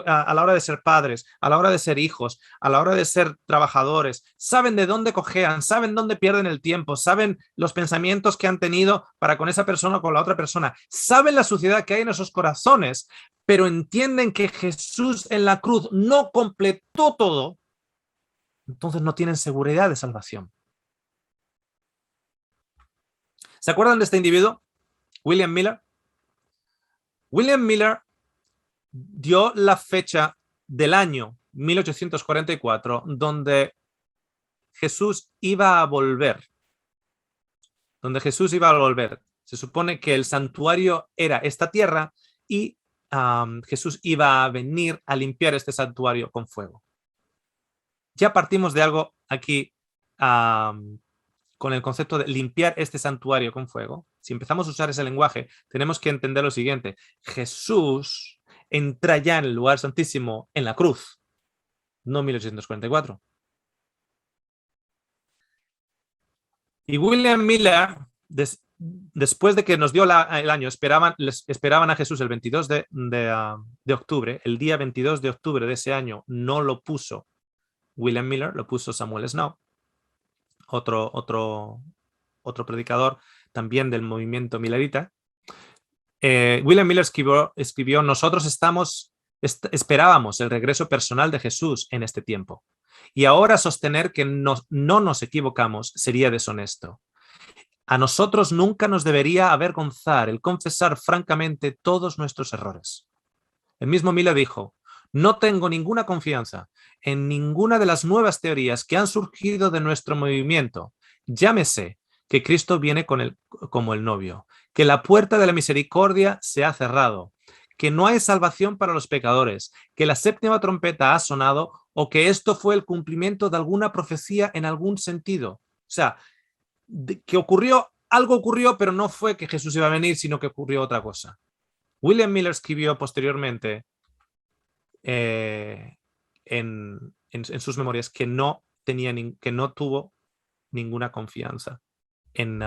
a la hora de ser padres, a la hora de ser hijos, a la hora de ser trabajadores, saben de dónde cojean, saben dónde pierden el tiempo, saben los pensamientos que han tenido para con esa persona o con la otra persona, saben la suciedad que hay en esos corazones, pero entienden que Jesús en la cruz no completó todo, entonces no tienen seguridad de salvación. ¿Se acuerdan de este individuo? William Miller. William Miller dio la fecha del año 1844 donde Jesús iba a volver. Se supone que el santuario era esta tierra y Jesús iba a venir a limpiar este santuario con fuego. Ya partimos de algo aquí con el concepto de limpiar este santuario con fuego. Si empezamos a usar ese lenguaje, tenemos que entender lo siguiente. Jesús entra ya en el lugar santísimo en la cruz, no 1844. Y William Miller, después de que nos dio el año, esperaban a Jesús el 22 de octubre, el día 22 de octubre de ese año no lo puso William Miller, lo puso Samuel Snow, otro predicador también del movimiento millerita. William Miller escribió, nosotros estamos Esperábamos el regreso personal de Jesús en este tiempo. Y ahora sostener que no nos equivocamos sería deshonesto. A nosotros nunca nos debería avergonzar el confesar francamente todos nuestros errores. El mismo Miller dijo: no tengo ninguna confianza en ninguna de las nuevas teorías que han surgido de nuestro movimiento. Llámese que Cristo viene como el novio, que la puerta de la misericordia se ha cerrado, que no hay salvación para los pecadores, que la séptima trompeta ha sonado o que esto fue el cumplimiento de alguna profecía en algún sentido. O sea, que algo ocurrió, pero no fue que Jesús iba a venir, sino que ocurrió otra cosa. William Miller escribió posteriormente en sus memorias que no tuvo ninguna confianza en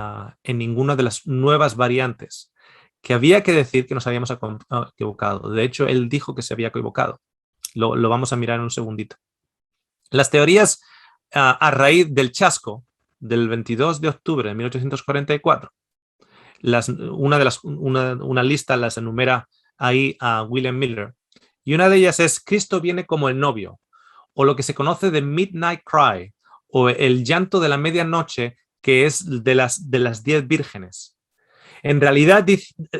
ninguna de las nuevas variantes, que había que decir que nos habíamos equivocado. De hecho, él dijo que se había equivocado. Lo vamos a mirar en un segundito. Las teorías a raíz del chasco del 22 de octubre de 1844, una lista las enumera ahí a William Miller, y una de ellas es: Cristo viene como el novio, o lo que se conoce de Midnight Cry, o el llanto de la medianoche, que es de las 10 vírgenes. En realidad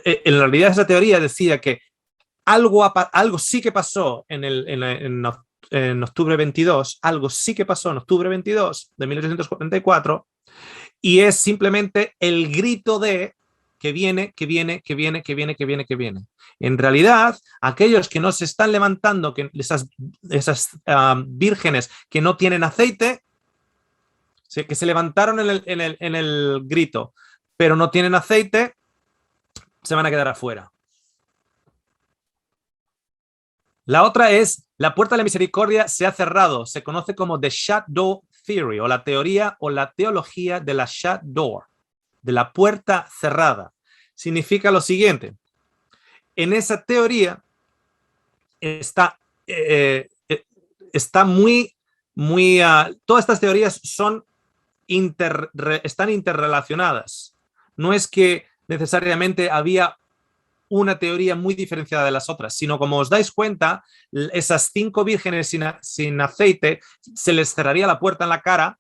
esa teoría decía que algo sí que pasó en octubre 22, algo sí que pasó en octubre 22 de 1844, y es simplemente el grito de que viene, que viene, que viene, que viene, que viene, que viene. En realidad, aquellos que no se están levantando, esas vírgenes que no tienen aceite, que se levantaron en el grito, pero no tienen aceite, se van a quedar afuera. La otra es: la puerta de la misericordia se ha cerrado. Se conoce como The Shut Door Theory, o la teoría o la teología de la Shut Door, de la puerta cerrada. Significa lo siguiente: en esa teoría está muy, todas estas teorías están interrelacionadas. No es que necesariamente había una teoría muy diferenciada de las otras, sino, como os dais cuenta, esas 5 vírgenes sin aceite se les cerraría la puerta en la cara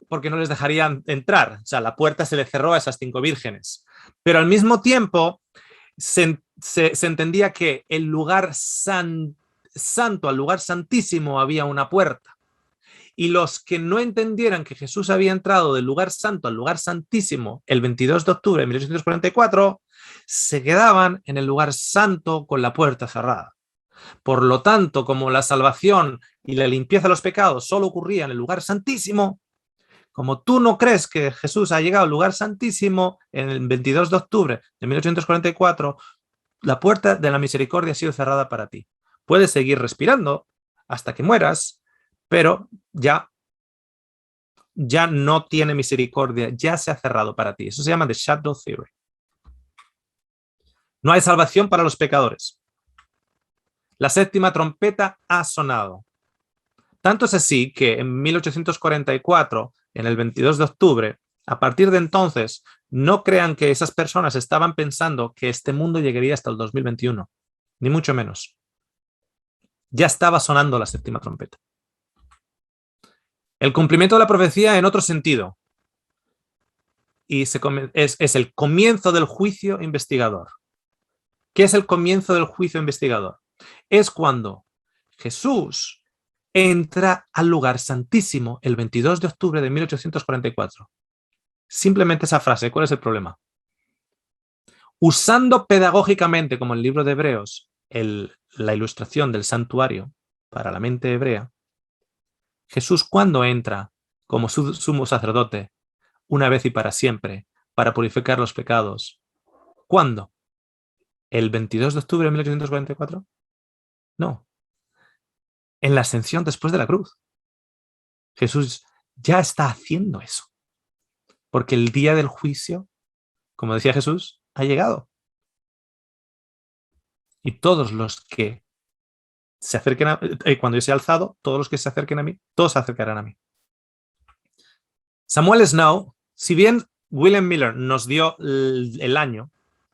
porque no les dejarían entrar. O sea, la puerta se le cerró a esas 5 vírgenes. Pero al mismo tiempo se entendía que el lugar santo, al lugar santísimo, había una puerta. Y los que no entendieran que Jesús había entrado del lugar santo al lugar santísimo el 22 de octubre de 1844, se quedaban en el lugar santo con la puerta cerrada. Por lo tanto, como la salvación y la limpieza de los pecados solo ocurría en el lugar santísimo, como tú no crees que Jesús ha llegado al lugar santísimo en el 22 de octubre de 1844, la puerta de la misericordia ha sido cerrada para ti. Puedes seguir respirando hasta que mueras, pero ya no tiene misericordia, ya se ha cerrado para ti. Eso se llama The Shadow Theory. No hay salvación para los pecadores. La séptima trompeta ha sonado. Tanto es así que en 1844, en el 22 de octubre, a partir de entonces, no crean que esas personas estaban pensando que este mundo llegaría hasta el 2021, ni mucho menos. Ya estaba sonando la séptima trompeta. El cumplimiento de la profecía en otro sentido. Y es el comienzo del juicio investigador. ¿Qué es el comienzo del juicio investigador? Es cuando Jesús entra al lugar santísimo el 22 de octubre de 1844. Simplemente esa frase. ¿Cuál es el problema? Usando pedagógicamente, como el libro de Hebreos, la ilustración del santuario para la mente hebrea, Jesús, cuando entra como sumo sacerdote, una vez y para siempre, para purificar los pecados, ¿cuándo? ¿El 22 de octubre de 1844? No. En la ascensión después de la cruz. Jesús ya está haciendo eso. Porque el día del juicio, como decía Jesús, ha llegado. Y todos los que se acerquen cuando yo sea alzado, todos los que se acerquen a mí, todos se acercarán a mí. Samuel Snow, si bien William Miller nos dio el año,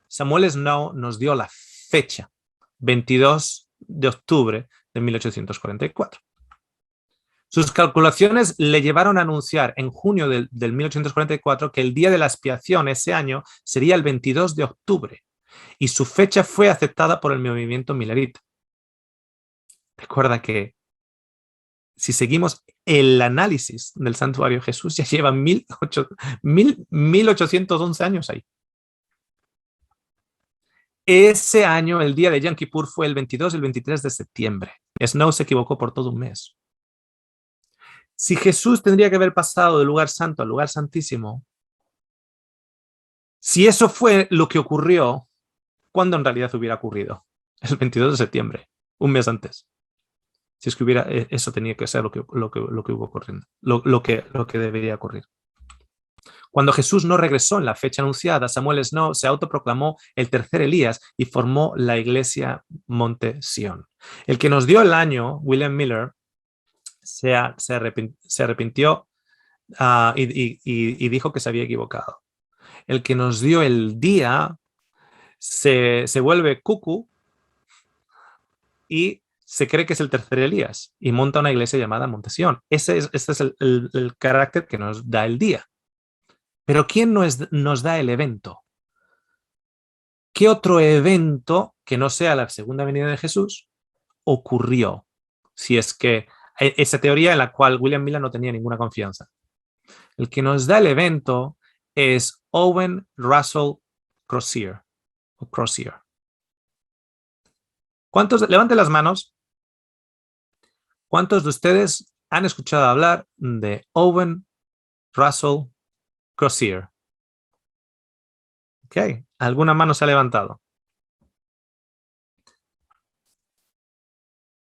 Samuel Snow nos dio la fecha, 22 de octubre de 1844. Sus calculaciones le llevaron a anunciar en junio del 1844 que el día de la expiación ese año sería el 22 de octubre y su fecha fue aceptada por el movimiento millerita. Recuerda que si seguimos el análisis del santuario, Jesús ya lleva 1811 años ahí. Ese año, el día de Yom Kippur fue el 22 y el 23 de septiembre. Snow se equivocó por todo un mes. Si Jesús tendría que haber pasado del lugar santo al lugar santísimo, si eso fue lo que ocurrió, ¿cuándo en realidad hubiera ocurrido? El 22 de septiembre, un mes antes. Si es que hubiera, eso tenía que ser lo que hubo ocurriendo, lo que debería ocurrir. Cuando Jesús no regresó en la fecha anunciada, Samuel Snow se autoproclamó el tercer Elías y formó la iglesia Monte Sión. El que nos dio el año, William Miller, se arrepintió y dijo que se había equivocado. El que nos dio el día se vuelve cucu y se cree que es el tercer Elías y monta una iglesia llamada Monte Sión. Este es el carácter que nos da el día. Pero ¿quién nos da el evento? ¿Qué otro evento que no sea la segunda venida de Jesús ocurrió? Si es que esa teoría en la cual William Miller no tenía ninguna confianza. El que nos da el evento es Owen Russell Crozier. ¿Cuántos? Levanten las manos. ¿Cuántos de ustedes han escuchado hablar de Owen Russell Crozier? Ok, ¿alguna mano se ha levantado?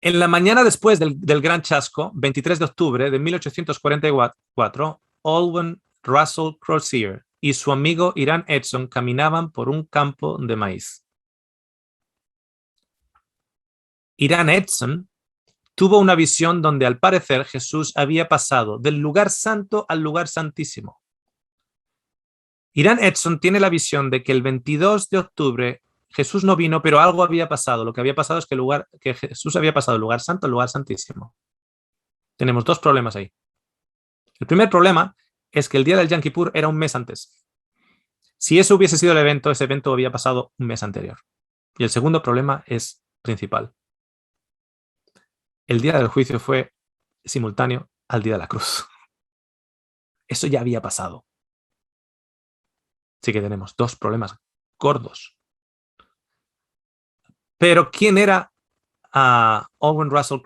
En la mañana después del gran chasco, 23 de octubre de 1844, Owen Russell Crozier y su amigo Irán Edson caminaban por un campo de maíz. Irán Edson tuvo una visión donde al parecer Jesús había pasado del lugar santo al lugar santísimo. Irán Edson tiene la visión de que el 22 de octubre Jesús no vino, pero algo había pasado. Lo que había pasado es que Jesús había pasado del lugar santo al lugar santísimo. Tenemos dos problemas ahí. El primer problema es que el día del Yom Kippur era un mes antes. Si eso hubiese sido el evento, ese evento había pasado un mes anterior. Y el segundo problema es principal. El día del juicio fue simultáneo al día de la cruz. Eso ya había pasado. Así que tenemos dos problemas gordos. Pero ¿quién era Owen Russell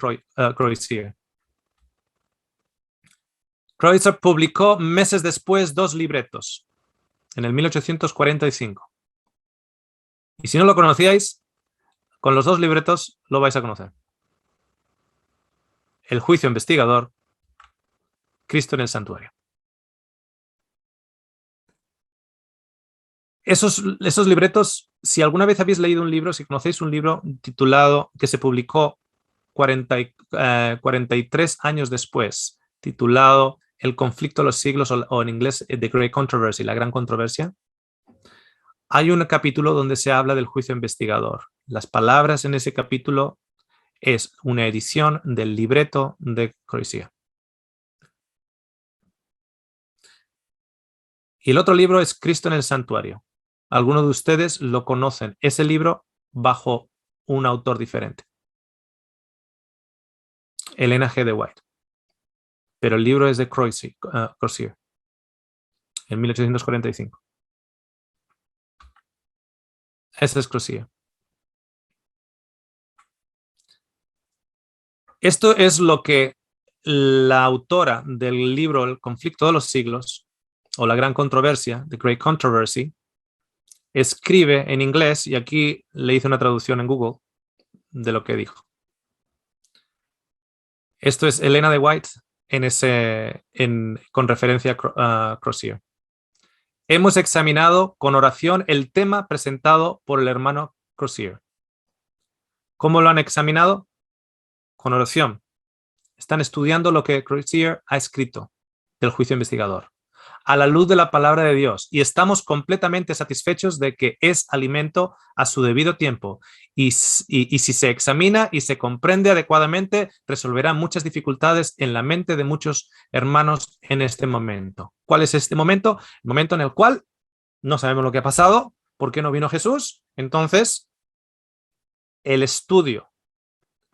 Crozier? Crozier publicó meses después dos libretos, en el 1845. Y si no lo conocíais, con los dos libretos lo vais a conocer. El juicio investigador, Cristo en el santuario. Esos libretos, si alguna vez habéis leído un libro, si conocéis un libro titulado, que se publicó 43 años después, titulado El conflicto de los siglos, o en inglés The Great Controversy, la gran controversia, hay un capítulo donde se habla del juicio investigador. Las palabras en ese capítulo es una edición del libreto de Crozier. Y el otro libro es Cristo en el santuario. Algunos de ustedes lo conocen, ese libro bajo un autor diferente. Elena G. de White. Pero el libro es de Crozier, en 1845. Ese es Crozier. Esto es lo que la autora del libro El conflicto de los siglos, o la gran controversia, The Great Controversy, escribe en inglés, y aquí le hice una traducción en Google de lo que dijo. Esto es Elena de White con referencia a Crozier. Hemos examinado con oración el tema presentado por el hermano Crozier. ¿Cómo lo han examinado? Con oración. Están estudiando lo que Crozier ha escrito del juicio investigador. a la luz de la palabra de Dios y estamos completamente satisfechos de que es alimento a su debido tiempo y si se examina y se comprende adecuadamente, resolverá muchas dificultades en la mente de muchos hermanos en este momento. ¿Cuál es este momento? El momento en el cual no sabemos lo que ha pasado, ¿por qué no vino Jesús? Entonces, el estudio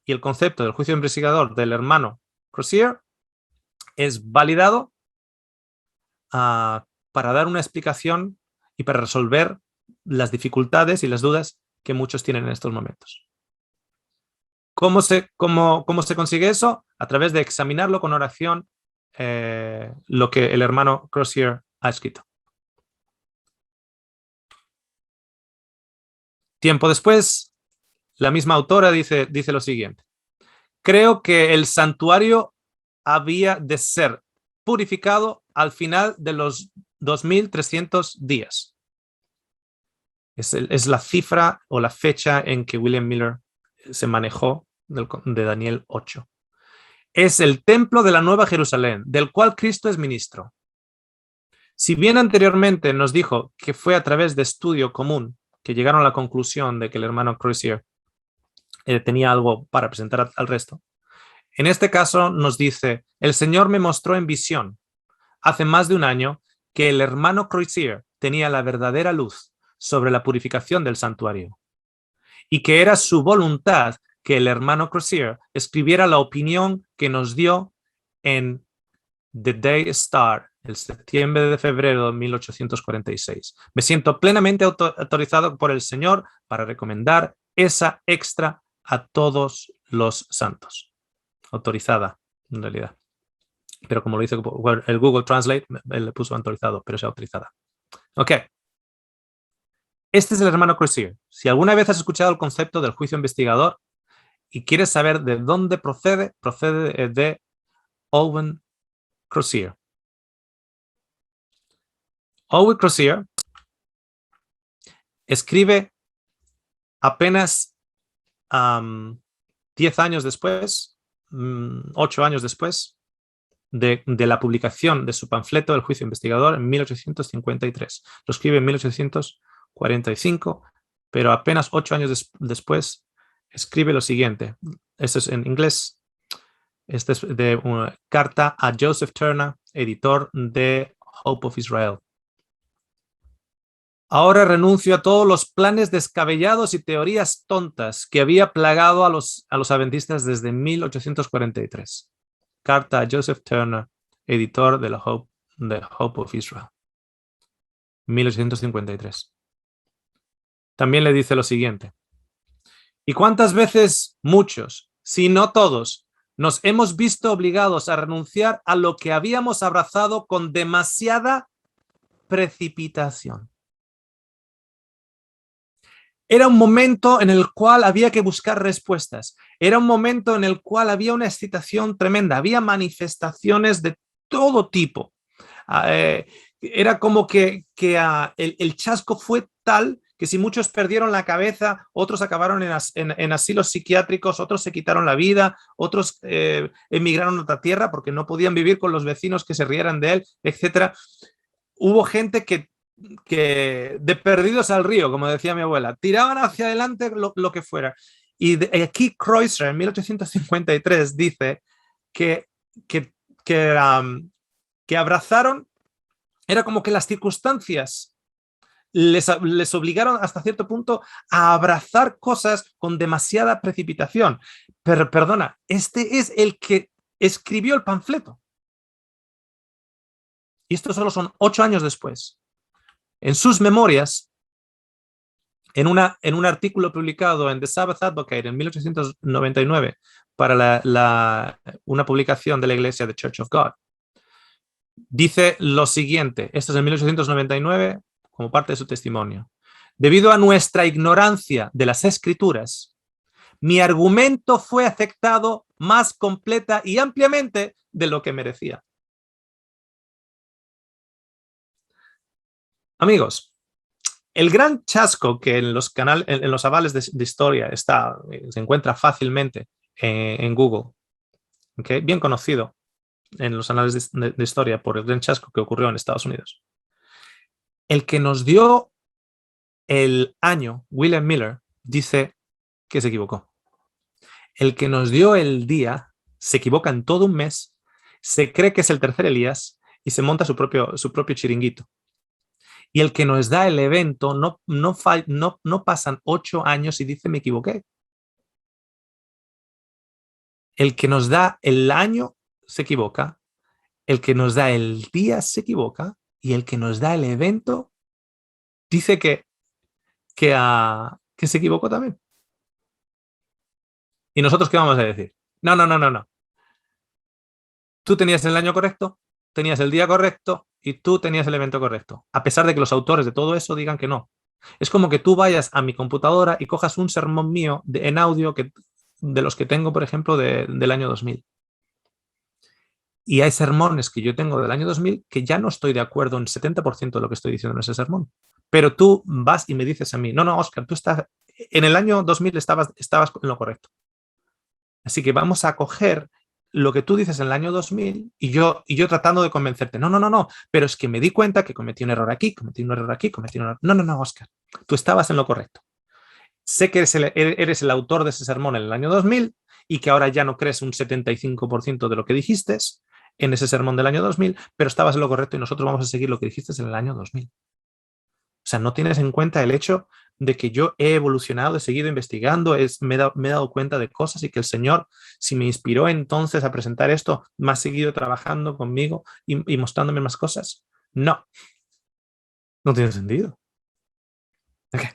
y el concepto del juicio investigador del hermano Crozier es validado para dar una explicación y para resolver las dificultades y las dudas que muchos tienen en estos momentos. ¿Cómo se consigue eso? A través de examinarlo con oración, lo que el hermano Crozier ha escrito. Tiempo después, la misma autora dice lo siguiente. Creo que el santuario había de ser purificado al final de los 2300 días. Es la cifra o la fecha en que William Miller se manejó de Daniel 8. Es el templo de la Nueva Jerusalén, del cual Cristo es ministro. Si bien anteriormente nos dijo que fue a través de estudio común que llegaron a la conclusión de que el hermano Crozier tenía algo para presentar al resto, en este caso nos dice, el Señor me mostró en visión hace más de un año que el hermano Crozier tenía la verdadera luz sobre la purificación del santuario y que era su voluntad que el hermano Crozier escribiera la opinión que nos dio en The Day Star, el septiembre de febrero de 1846. Me siento plenamente autorizado por el Señor para recomendar esa extra a todos los santos. Autorizada, en realidad. Pero como lo dice el Google Translate, él le puso autorizado, pero es autorizada. Ok. Este es el hermano Crozier. Si alguna vez has escuchado el concepto del juicio investigador y quieres saber de dónde procede de Owen Crozier. Owen Crozier escribe apenas 10 años después, 8 años después de la publicación de su panfleto El juicio investigador en 1853. Lo escribe en 1845, pero apenas 8 años después escribe lo siguiente. Esto es en inglés. Este es de una carta a Joseph Turner, editor de Hope of Israel. Ahora renuncio a todos los planes descabellados y teorías tontas que había plagado a los adventistas desde 1843. Carta a Joseph Turner, editor de Hope of Israel. 1853. También le dice lo siguiente. ¿Y cuántas veces muchos, si no todos, nos hemos visto obligados a renunciar a lo que habíamos abrazado con demasiada precipitación? Era un momento en el cual había que buscar respuestas. Era un momento en el cual había una excitación tremenda. Había manifestaciones de todo tipo. Era como que el chasco fue tal que si muchos perdieron la cabeza, otros acabaron en asilos psiquiátricos, otros se quitaron la vida, otros emigraron a otra tierra porque no podían vivir con los vecinos que se rieran de él, etc. Hubo gente que de perdidos al río, como decía mi abuela, tiraban hacia adelante lo que fuera. Y aquí Crozier en 1853 dice que abrazaron, era como que las circunstancias les obligaron hasta cierto punto a abrazar cosas con demasiada precipitación. Pero perdona, este es el que escribió el panfleto. Y esto solo son 8 años después. En sus memorias, en un artículo publicado en The Sabbath Advocate en 1899 para una publicación de la iglesia The Church of God, dice lo siguiente, esto es en 1899 como parte de su testimonio. Debido a nuestra ignorancia de las escrituras, mi argumento fue aceptado más completa y ampliamente de lo que merecía. Amigos, el gran chasco que en los avales de historia se encuentra fácilmente en Google, ¿okay? Bien conocido, en los anales de historia por el gran chasco que ocurrió en Estados Unidos. El que nos dio el año, William Miller, dice que se equivocó. El que nos dio el día se equivoca en todo un mes, se cree que es el tercer Elías y se monta su propio chiringuito. Y el que nos da el evento no pasan 8 años y dice me equivoqué. El que nos da el año se equivoca, el que nos da el día se equivoca y el que nos da el evento dice que se equivocó también. ¿Y nosotros qué vamos a decir? No, no, no, no, no. Tú tenías el año correcto, tenías el día correcto y tú tenías el evento correcto, a pesar de que los autores de todo eso digan que no. Es como que tú vayas a mi computadora y cojas un sermón mío en audio de los que tengo, por ejemplo, del año 2000. Y hay sermones que yo tengo del año 2000 que ya no estoy de acuerdo en 70% de lo que estoy diciendo en ese sermón. Pero tú vas y me dices a mí, no, no, Oscar, tú estás, en el año 2000 estabas en lo correcto. Así que vamos a coger lo que tú dices en el año 2000 y yo tratando de convencerte. No, no, no, no, pero es que me di cuenta que cometí un error aquí, cometí un error aquí, cometí un error. No, no, no, Oscar, tú estabas en lo correcto. Sé que eres el autor de ese sermón en el año 2000 y que ahora ya no crees un 75% de lo que dijiste en ese sermón del año 2000, pero estabas en lo correcto y nosotros vamos a seguir lo que dijiste en el año 2000. O sea, no tienes en cuenta el hecho de que yo he evolucionado, he seguido investigando, me he dado cuenta de cosas y que el Señor, si me inspiró entonces a presentar esto, me ha seguido trabajando conmigo y mostrándome más cosas. No, no tiene sentido. Okay.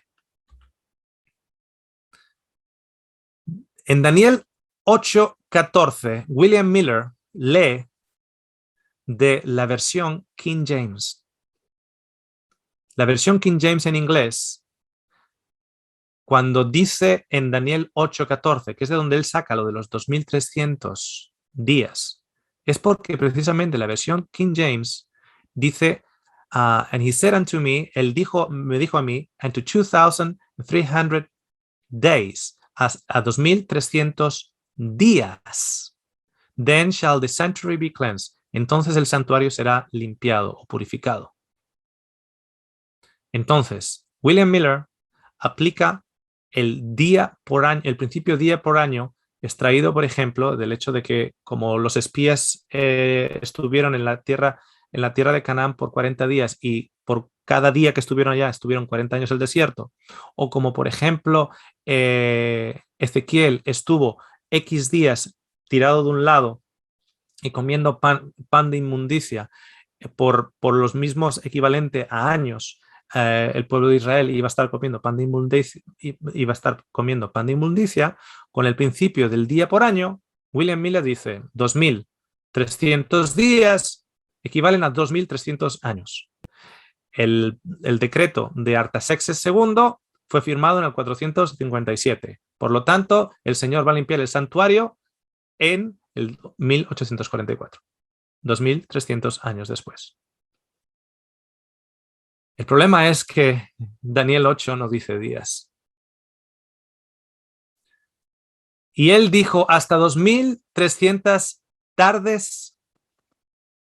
En Daniel 8:14, William Miller lee de la versión King James. La versión King James en inglés, cuando dice en Daniel 8:14, que es de donde él saca lo de los 2300 días, es porque precisamente la versión King James dice, and he said unto me, me dijo a mí, unto 2300 days, a 2300 días. Then shall the sanctuary be cleansed. Entonces el santuario será limpiado o purificado. Entonces, William Miller aplica el día por año, el principio día por año, extraído, por ejemplo, del hecho de que como los espías estuvieron en la tierra de Canaán por 40 días y por cada día que estuvieron allá estuvieron 40 años en el desierto, o como por ejemplo Ezequiel estuvo X días tirado de un lado y comiendo pan de inmundicia por los mismos equivalente a años, el pueblo de Israel iba a estar comiendo pan de inmundicia, con el principio del día por año, William Miller dice 2300 días equivalen a 2300 años. El decreto de Artaxerxes II fue firmado en el 457. Por lo tanto, el Señor va a limpiar el santuario en el 1844, 2300 años después. El problema es que Daniel 8 no dice días. Y él dijo hasta 2300 tardes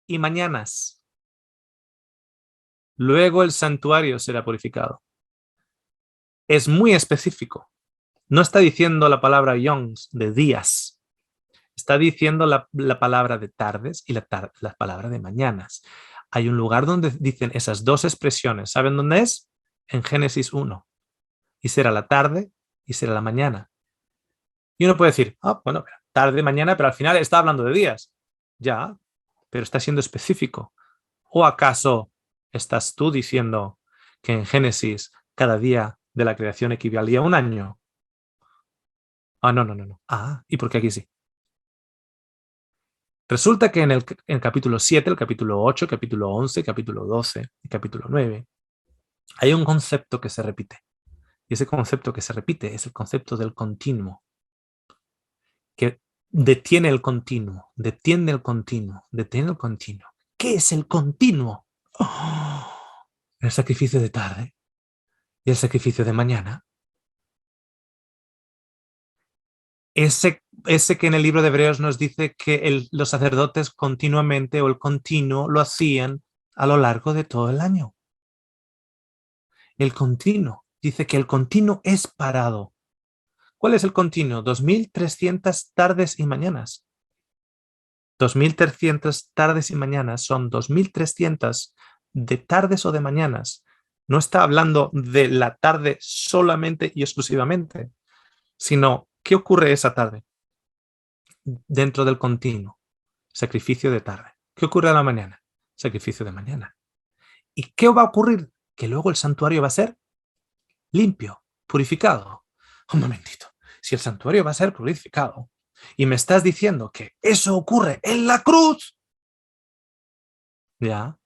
y mañanas. Luego el santuario será purificado. Es muy específico. No está diciendo la palabra yons de días. Está diciendo la palabra de tardes y la palabra de mañanas. Hay un lugar donde dicen esas dos expresiones. ¿Saben dónde es? En Génesis 1. Y será la tarde y será la mañana. Y uno puede decir, bueno, tarde, mañana, pero al final está hablando de días. Ya, pero está siendo específico. ¿O acaso estás tú diciendo que en Génesis cada día de la creación equivalía a un año? No, no, no, no. ¿Y por qué aquí sí? Resulta que en el capítulo 7, el capítulo 8, el capítulo 11, el capítulo 12, el capítulo 9, hay un concepto que se repite. Y ese concepto que se repite es el concepto del continuo, que detiene el continuo, detiene el continuo, detiene el continuo. ¿Qué es el continuo? El sacrificio de tarde y el sacrificio de mañana. Ese que en el libro de Hebreos nos dice que los sacerdotes continuamente o el continuo lo hacían a lo largo de todo el año. El continuo. Dice que el continuo es parado. ¿Cuál es el continuo? 2300 tardes y mañanas. 2300 tardes y mañanas son 2300 de tardes o de mañanas. No está hablando de la tarde solamente y exclusivamente, sino ¿qué ocurre esa tarde dentro del continuo? Sacrificio de tarde. ¿Qué ocurre a la mañana? Sacrificio de mañana. ¿Y qué va a ocurrir? Que luego el santuario va a ser limpio, purificado. Un momentito. Si el santuario va a ser purificado y me estás diciendo que eso ocurre en la cruz, ya.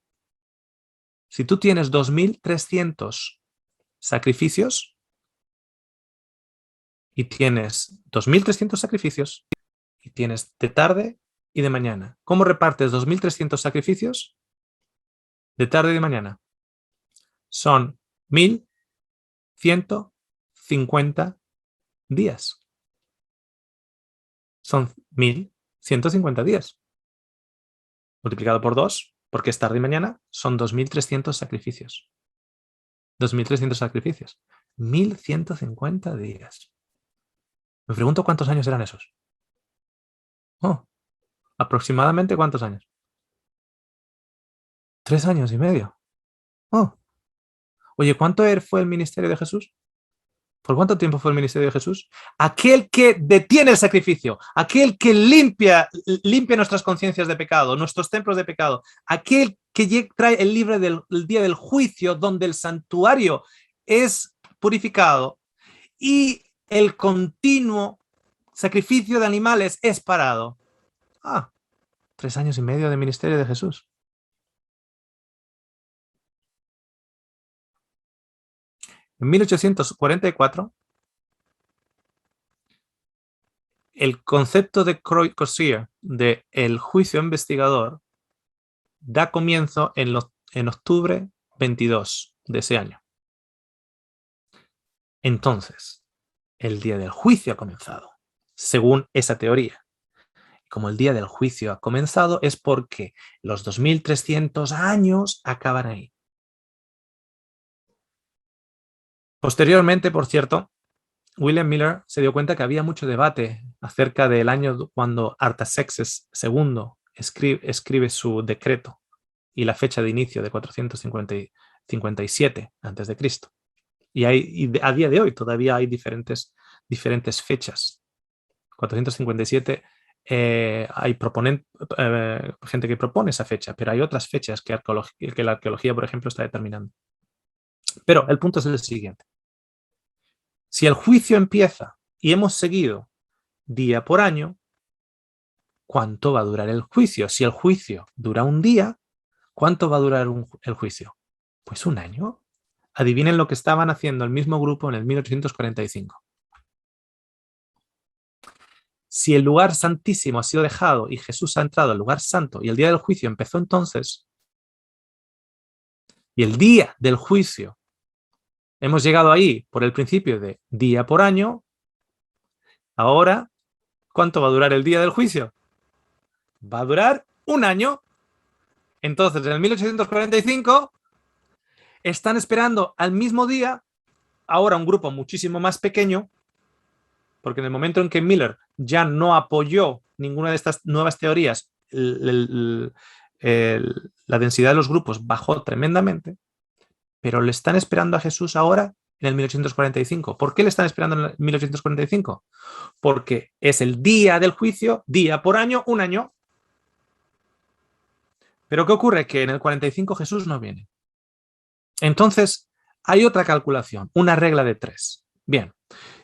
Si tú tienes 2300 sacrificios y tienes 2300 sacrificios y tienes de tarde y de mañana, ¿cómo repartes 2300 sacrificios de tarde y de mañana? Son 1150 días. Son 1150 días. Multiplicado por 2, porque es tarde y mañana, son 2300 sacrificios. 2300 sacrificios. 1150 días. Me pregunto cuántos años eran esos. Oh, ¿aproximadamente cuántos años? 3 años y medio. Oh. Oye, ¿cuánto fue el ministerio de Jesús? ¿Por cuánto tiempo fue el ministerio de Jesús? Aquel que detiene el sacrificio, aquel que limpia nuestras conciencias de pecado, nuestros templos de pecado, aquel que trae el libro del día del juicio, donde el santuario es purificado y el continuo sacrificio de animales es parado. 3 años y medio de ministerio de Jesús. En 1844, el concepto de Crozier de el juicio investigador da comienzo en octubre 22 de ese año. Entonces, el día del juicio ha comenzado, según esa teoría. Como el día del juicio ha comenzado es porque los 2300 años acaban ahí. Posteriormente, por cierto, William Miller se dio cuenta que había mucho debate acerca del año cuando Artaxerxes II escribe su decreto y la fecha de inicio de 457 a.C. Y a día de hoy todavía hay diferentes fechas. 457 hay gente que propone esa fecha, pero hay otras fechas que la arqueología, por ejemplo, está determinando. Pero el punto es el siguiente. Si el juicio empieza y hemos seguido día por año, ¿cuánto va a durar el juicio? Si el juicio dura un día, ¿cuánto va a durar el juicio? Pues un año. Adivinen lo que estaban haciendo el mismo grupo en el 1845. Si el lugar santísimo ha sido dejado y Jesús ha entrado al lugar santo y el día del juicio empezó entonces, y el día del juicio hemos llegado ahí por el principio de día por año, ahora, ¿cuánto va a durar el día del juicio? Va a durar un año. Entonces, en el 1845 están esperando al mismo día, ahora un grupo muchísimo más pequeño, porque en el momento en que Miller ya no apoyó ninguna de estas nuevas teorías, la densidad de los grupos bajó tremendamente, pero le están esperando a Jesús ahora en el 1845. ¿Por qué le están esperando en el 1845? Porque es el día del juicio, día por año, un año. Pero ¿qué ocurre? Que en el 45 Jesús no viene. Entonces, hay otra calculación, una regla de 3. Bien,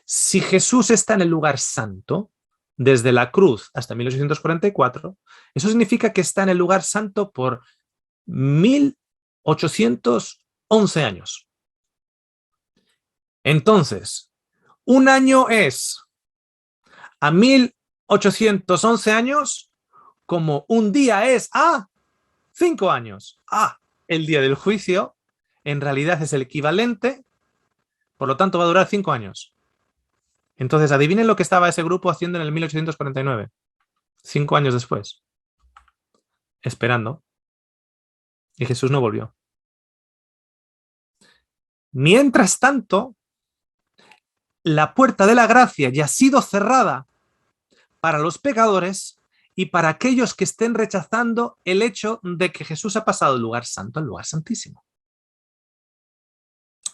si Jesús está en el lugar santo, desde la cruz hasta 1844, eso significa que está en el lugar santo por 1811 años. Entonces, un año es a 1811 años como un día es a 5 años. El día del juicio en realidad es el equivalente, por lo tanto va a durar 5 años. Entonces, adivinen lo que estaba ese grupo haciendo en el 1849, 5 años después, esperando. Y Jesús no volvió. Mientras tanto, la puerta de la gracia ya ha sido cerrada para los pecadores y para aquellos que estén rechazando el hecho de que Jesús ha pasado del lugar santo al lugar santísimo,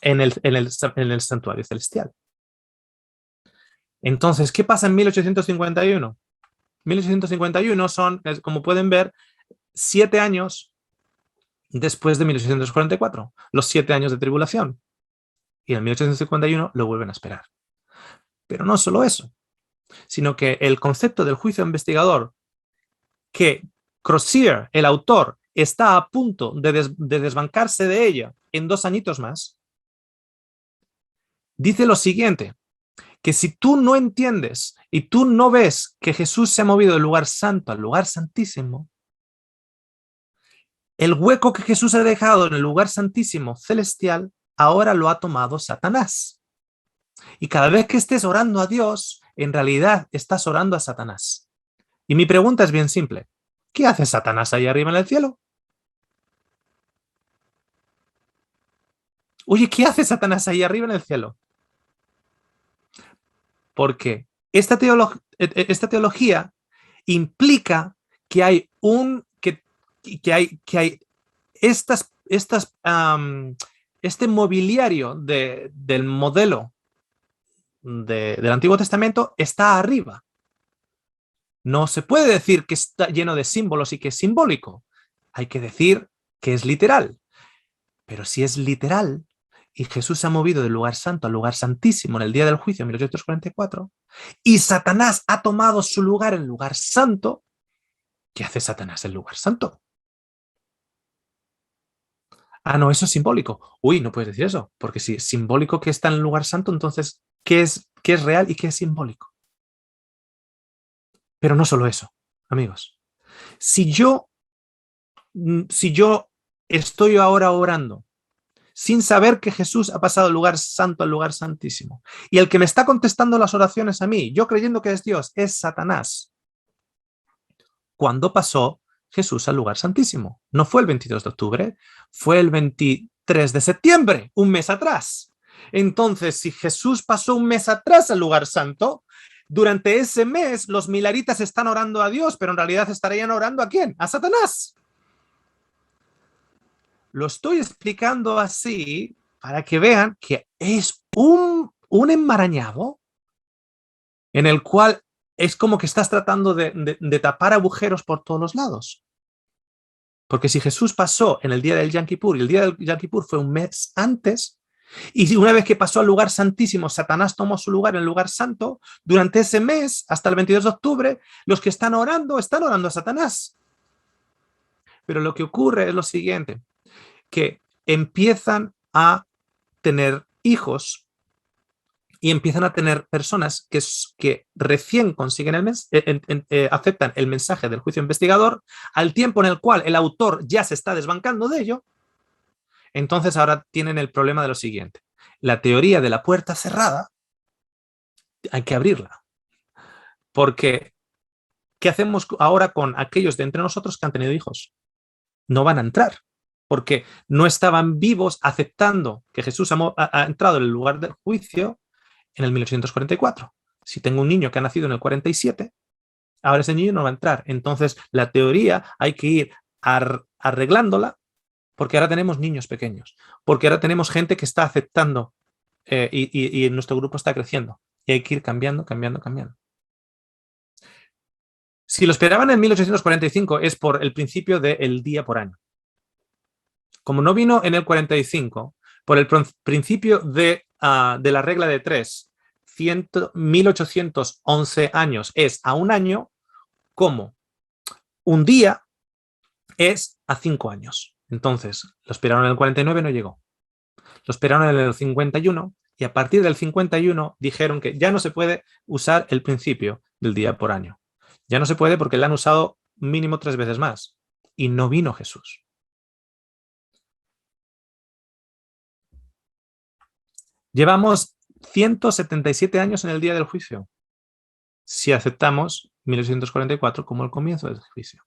en el santuario celestial. Entonces, ¿qué pasa en 1851? 1851 son, como pueden ver, 7 años después de 1844, los 7 años de tribulación. Y en 1851 lo vuelven a esperar. Pero no solo eso, sino que el concepto del juicio investigador, que Crozier, el autor, está a punto de desbancarse de ella en 2 añitos más, dice lo siguiente, que si tú no entiendes y tú no ves que Jesús se ha movido del lugar santo al lugar santísimo, el hueco que Jesús ha dejado en el lugar santísimo celestial, ahora lo ha tomado Satanás. Y cada vez que estés orando a Dios, en realidad estás orando a Satanás. Y mi pregunta es bien simple. ¿Qué hace Satanás ahí arriba en el cielo? Oye, ¿qué hace Satanás ahí arriba en el cielo? Porque esta teología implica que hay este mobiliario del modelo del Antiguo Testamento está arriba. No se puede decir que está lleno de símbolos y que es simbólico. Hay que decir que es literal. Pero si es literal y Jesús se ha movido del lugar santo al lugar santísimo en el día del juicio en 1844 y Satanás ha tomado su lugar en el lugar santo, ¿qué hace Satanás en el lugar santo? Ah, no, eso es simbólico. Uy, no puedes decir eso, porque si es simbólico que está en el lugar santo, entonces, ¿qué es real y qué es simbólico? Pero no solo eso, amigos. Si yo, si yo estoy ahora orando sin saber que Jesús ha pasado del lugar santo al lugar santísimo, y el que me está contestando las oraciones a mí, yo creyendo que es Dios, es Satanás, ¿cuándo pasó Jesús al lugar santísimo? No fue el 22 de octubre, fue el 23 de septiembre, un mes atrás. Entonces, si Jesús pasó un mes atrás al lugar santo, durante ese mes los milaritas están orando a Dios, pero en realidad estarían orando ¿a quién? A Satanás. Lo estoy explicando así para que vean que es un enmarañado en el cual es como que estás tratando de tapar agujeros por todos los lados. Porque si Jesús pasó en el día del Yom Kippur, y el día del Yom Kippur fue un mes antes, y una vez que pasó al lugar santísimo, Satanás tomó su lugar en el lugar santo, durante ese mes, hasta el 22 de octubre, los que están orando a Satanás. Pero lo que ocurre es lo siguiente, que empiezan a tener hijos y empiezan a tener personas que recién consiguen aceptan el mensaje del juicio investigador, al tiempo en el cual el autor ya se está desbancando de ello. Entonces ahora tienen el problema de lo siguiente. La teoría de la puerta cerrada hay que abrirla. Porque, ¿qué hacemos ahora con aquellos de entre nosotros que han tenido hijos? No van a entrar, porque no estaban vivos aceptando que Jesús ha entrado en el lugar del juicio en el 1844. Si tengo un niño que ha nacido en el 47, ahora ese niño no va a entrar. Entonces, la teoría hay que ir arreglándola, porque ahora tenemos niños pequeños, porque ahora tenemos gente que está aceptando y nuestro grupo está creciendo. Y hay que ir cambiando, cambiando, cambiando. Si lo esperaban en 1845 es por el principio del día por año. Como no vino en el 45, por el principio de la regla de 3, 1811 años es a un año, como un día es a 5 años. Entonces, lo esperaron en el 49, no llegó. Lo esperaron en el 51 y a partir del 51 dijeron que ya no se puede usar el principio del día por año. Ya no se puede porque le han usado mínimo 3 veces más. Y no vino Jesús. Llevamos 177 años en el día del juicio, si aceptamos 1844 como el comienzo del juicio.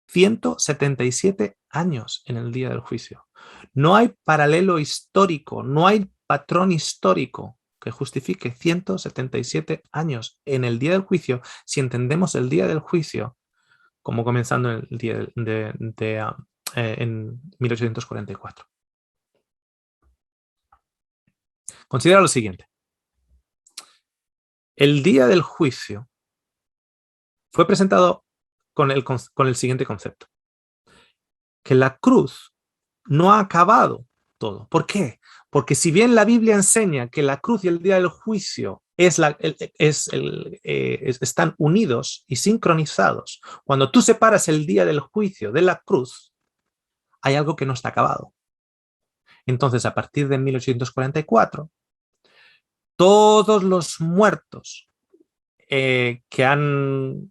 177 años en el día del juicio. No hay paralelo histórico, no hay patrón histórico que justifique 177 años en el día del juicio si entendemos el día del juicio como comenzando en el día en 1844. Considera lo siguiente. El día del juicio fue presentado con el siguiente concepto. Que la cruz no ha acabado todo. ¿Por qué? Porque si bien la Biblia enseña que la cruz y el día del juicio están unidos y sincronizados, cuando tú separas el día del juicio de la cruz, hay algo que no está acabado. Entonces, a partir de 1844, todos los muertos que han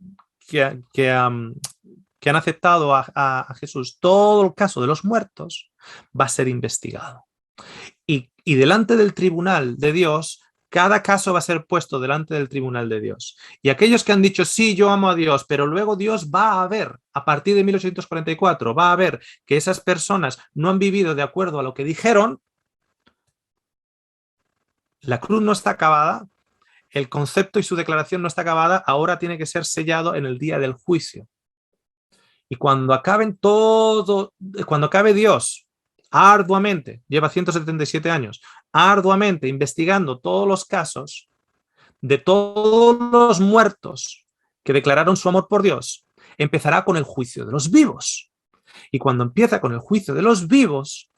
aceptado a Jesús, todo el caso de los muertos va a ser investigado. Y delante del tribunal de Dios, cada caso va a ser puesto delante del tribunal de Dios. Y aquellos que han dicho, sí, yo amo a Dios, pero luego Dios va a ver, a partir de 1844, va a ver que esas personas no han vivido de acuerdo a lo que dijeron, la cruz no está acabada, el concepto y su declaración no está acabada, ahora tiene que ser sellado en el día del juicio. Y cuando acabe Dios arduamente, lleva 177 años, arduamente investigando todos los casos de todos los muertos que declararon su amor por Dios, empezará con el juicio de los vivos. Y cuando empieza con el juicio de los vivos,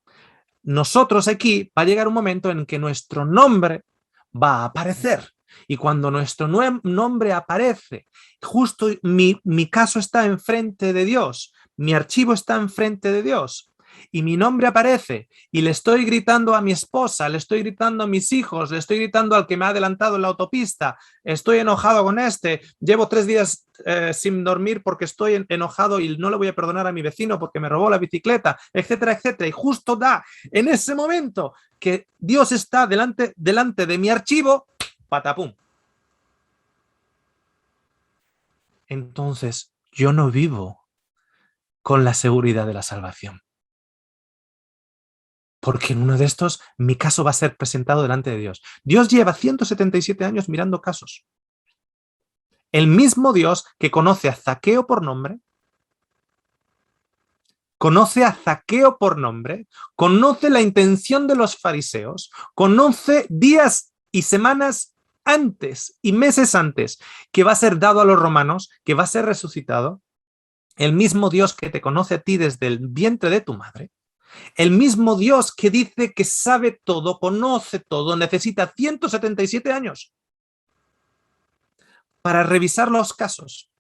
nosotros aquí va a llegar un momento en que nuestro nombre va a aparecer. Y cuando nuestro nombre aparece, justo mi caso está enfrente de Dios, mi archivo está enfrente de Dios, y mi nombre aparece, y le estoy gritando a mi esposa, le estoy gritando a mis hijos, le estoy gritando al que me ha adelantado en la autopista, estoy enojado con llevo 3 días sin dormir porque estoy enojado y no le voy a perdonar a mi vecino porque me robó la bicicleta, etcétera, etcétera. Y justo da en ese momento que Dios está delante de mi archivo, patapum. Entonces, yo no vivo con la seguridad de la salvación. Porque en uno de estos, mi caso va a ser presentado delante de Dios. Dios lleva 177 años mirando casos. El mismo Dios que conoce a Zaqueo por nombre, conoce la intención de los fariseos, conoce días y semanas antes y meses antes que va a ser dado a los romanos, que va a ser resucitado. El mismo Dios que te conoce a ti desde el vientre de tu madre, el mismo Dios que dice que sabe todo, conoce todo, necesita 177 años para revisar los casos.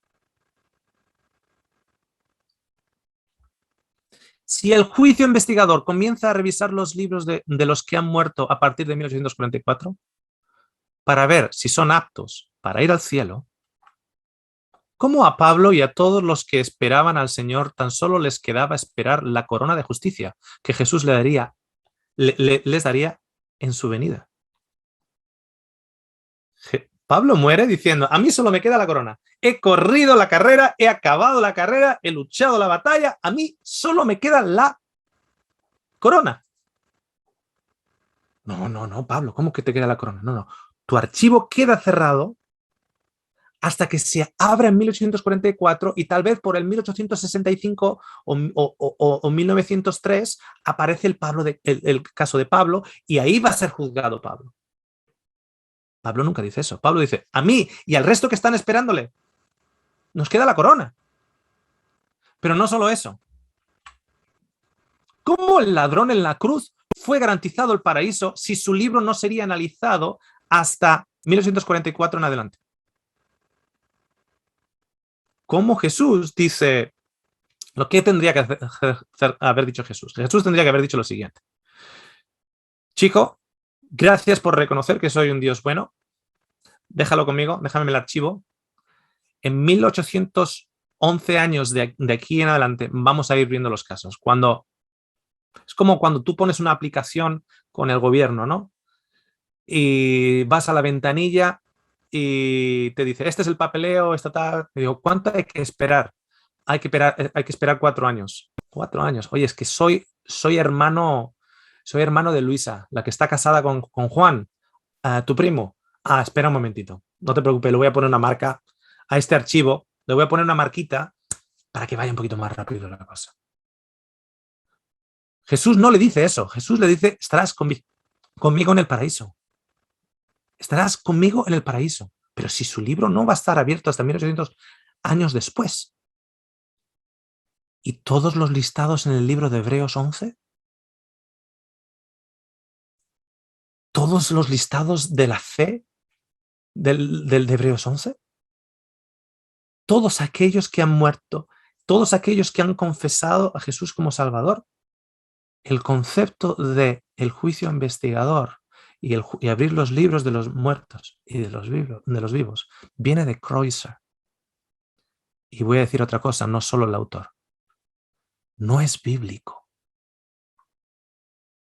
Si el juicio investigador comienza a revisar los libros de los que han muerto a partir de 1844 para ver si son aptos para ir al cielo, ¿cómo a Pablo y a todos los que esperaban al Señor tan solo les quedaba esperar la corona de justicia que Jesús les daría en su venida? Pablo muere diciendo, a mí solo me queda la corona. He corrido la carrera, he acabado la carrera, he luchado la batalla, a mí solo me queda la corona. No, Pablo, ¿cómo que te queda la corona? No. Tu archivo queda cerrado hasta que se abra en 1844 y tal vez por el 1865 o 1903 aparece el caso de Pablo y ahí va a ser juzgado Pablo. Pablo nunca dice eso. Pablo dice, a mí y al resto que están esperándole, nos queda la corona. Pero no solo eso. ¿Cómo el ladrón en la cruz fue garantizado el paraíso si su libro no sería analizado hasta 1944 en adelante? ¿Cómo Jesús dice lo que tendría que haber dicho Jesús? Jesús tendría que haber dicho lo siguiente. Chico, gracias por reconocer que soy un Dios bueno. Déjalo conmigo, déjame el archivo. En 1811 años de aquí en adelante vamos a ir viendo los casos. Es como cuando tú pones una aplicación con el gobierno, ¿no? y vas a la ventanilla y te dice, este es el papeleo, esta tal. Y digo, ¿cuánto hay que esperar? Hay que esperar 4 años. 4 años. Oye, es que soy hermano de Luisa, la que está casada con Juan, tu primo. Ah, espera un momentito. No te preocupes, le voy a poner una marca a este archivo, le voy a poner una marquita para que vaya un poquito más rápido la cosa. Jesús no le dice eso. Jesús le dice, estarás conmigo en el paraíso. Estarás conmigo en el paraíso. Pero si su libro no va a estar abierto hasta 1800 años después. ¿Y todos los listados en el libro de Hebreos 11? ¿Todos los listados de la fe de Hebreos 11? Todos aquellos que han muerto, todos aquellos que han confesado a Jesús como Salvador. El concepto de el juicio investigador y abrir los libros de los muertos y de los vivos viene de Kreutzer. Y voy a decir otra cosa, no solo el autor. No es bíblico.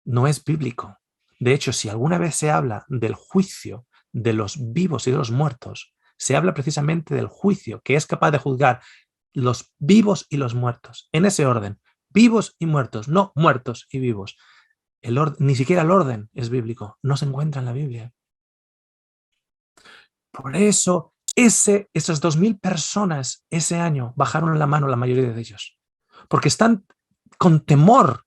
No es bíblico. De hecho, si alguna vez se habla del juicio de los vivos y de los muertos, se habla precisamente del juicio que es capaz de juzgar los vivos y los muertos, en ese orden, vivos y muertos, no muertos y vivos. Ni siquiera el orden es bíblico, no se encuentra en la Biblia. Por eso, esas 2000 personas ese año bajaron la mano la mayoría de ellos, porque están con temor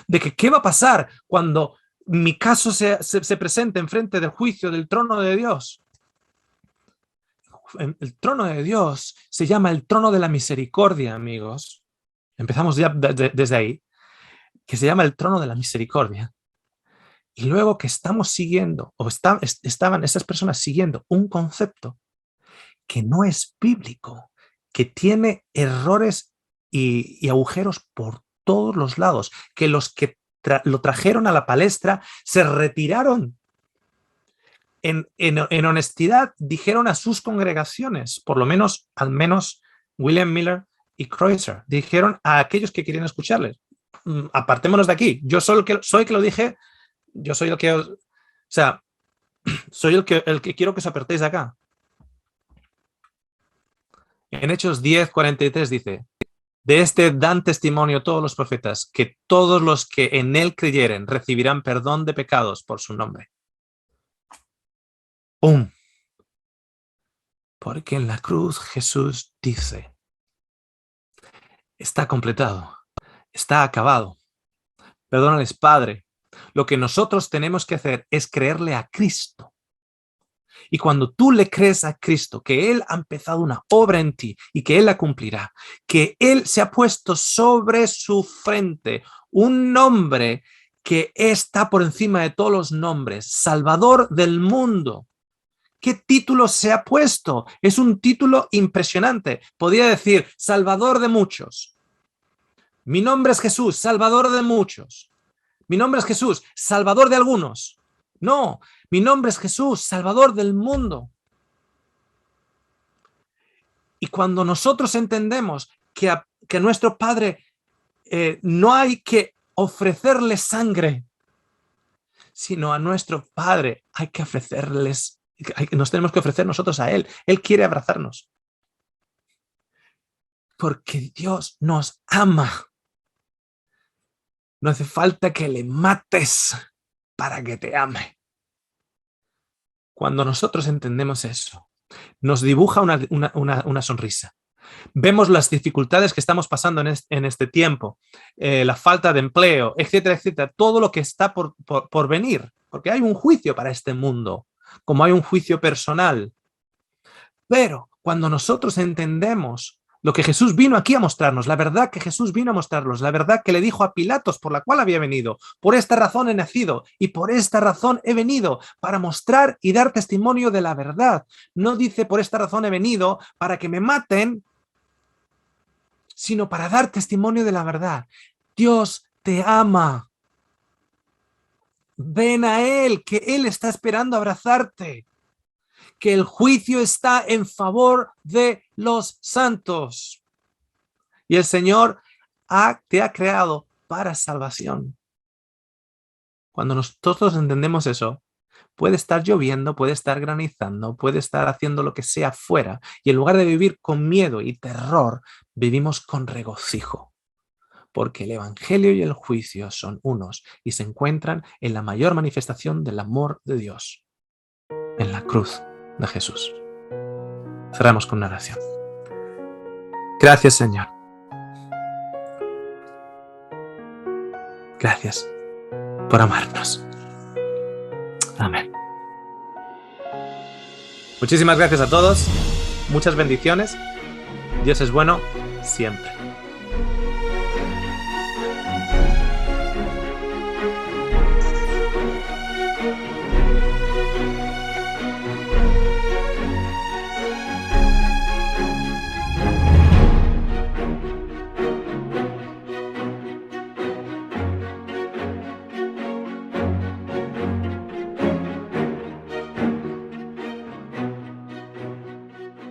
de que qué va a pasar cuando mi caso se presente enfrente del juicio del trono de Dios. El trono de Dios se llama el trono de la misericordia, amigos. Empezamos ya desde ahí, que se llama el trono de la misericordia. Y luego que estamos siguiendo, o estaban esas personas siguiendo un concepto que no es bíblico, que tiene errores y agujeros por todos los lados, que los que lo trajeron a la palestra se retiraron en honestidad, dijeron a sus congregaciones, por lo menos, al menos William Miller y Kreutzer, dijeron a aquellos que querían escucharles, apartémonos de aquí, yo soy el que lo dije, yo soy el que o sea, soy el que quiero que os apartéis de acá. En Hechos 10:43 dice, de este dan testimonio todos los profetas, que todos los que en él creyeren recibirán perdón de pecados por su nombre. ¡Pum! Porque en la cruz Jesús dice, está completado, está acabado. Perdónales, Padre. Lo que nosotros tenemos que hacer es creerle a Cristo. Y cuando tú le crees a Cristo, que Él ha empezado una obra en ti y que Él la cumplirá, que Él se ha puesto sobre su frente un nombre que está por encima de todos los nombres, Salvador del mundo. ¿Qué título se ha puesto? Es un título impresionante. Podría decir, Salvador de muchos. Mi nombre es Jesús, Salvador de muchos. Mi nombre es Jesús, Salvador de algunos. No, mi nombre es Jesús, Salvador del mundo. Y cuando nosotros entendemos que a nuestro Padre no hay que ofrecerle sangre, sino a nuestro Padre hay que ofrecerles, nos tenemos que ofrecer nosotros a Él. Él quiere abrazarnos. Porque Dios nos ama. No hace falta que le mates para que te ame. Cuando nosotros entendemos eso, nos dibuja una sonrisa. Vemos las dificultades que estamos pasando en este tiempo, la falta de empleo, etcétera, etcétera, todo lo que está por venir, porque hay un juicio para este mundo, como hay un juicio personal. Pero cuando nosotros entendemos lo que Jesús vino aquí a mostrarnos, la verdad que Jesús vino a mostrarnos, la verdad que le dijo a Pilatos por la cual había venido, por esta razón he nacido y por esta razón he venido, para mostrar y dar testimonio de la verdad. No dice por esta razón he venido para que me maten, sino para dar testimonio de la verdad. Dios te ama. Ven a Él, que Él está esperando abrazarte. Que el juicio está en favor de los santos. Y el Señor te ha creado para salvación. Cuando nosotros entendemos eso, puede estar lloviendo, puede estar granizando, puede estar haciendo lo que sea fuera, y en lugar de vivir con miedo y terror, vivimos con regocijo, porque el Evangelio y el juicio son unos y se encuentran en la mayor manifestación del amor de Dios, en la cruz de Jesús. Cerramos con una oración. Gracias, Señor. Gracias por amarnos. Amén. Muchísimas gracias a todos. Muchas bendiciones. Dios es bueno siempre.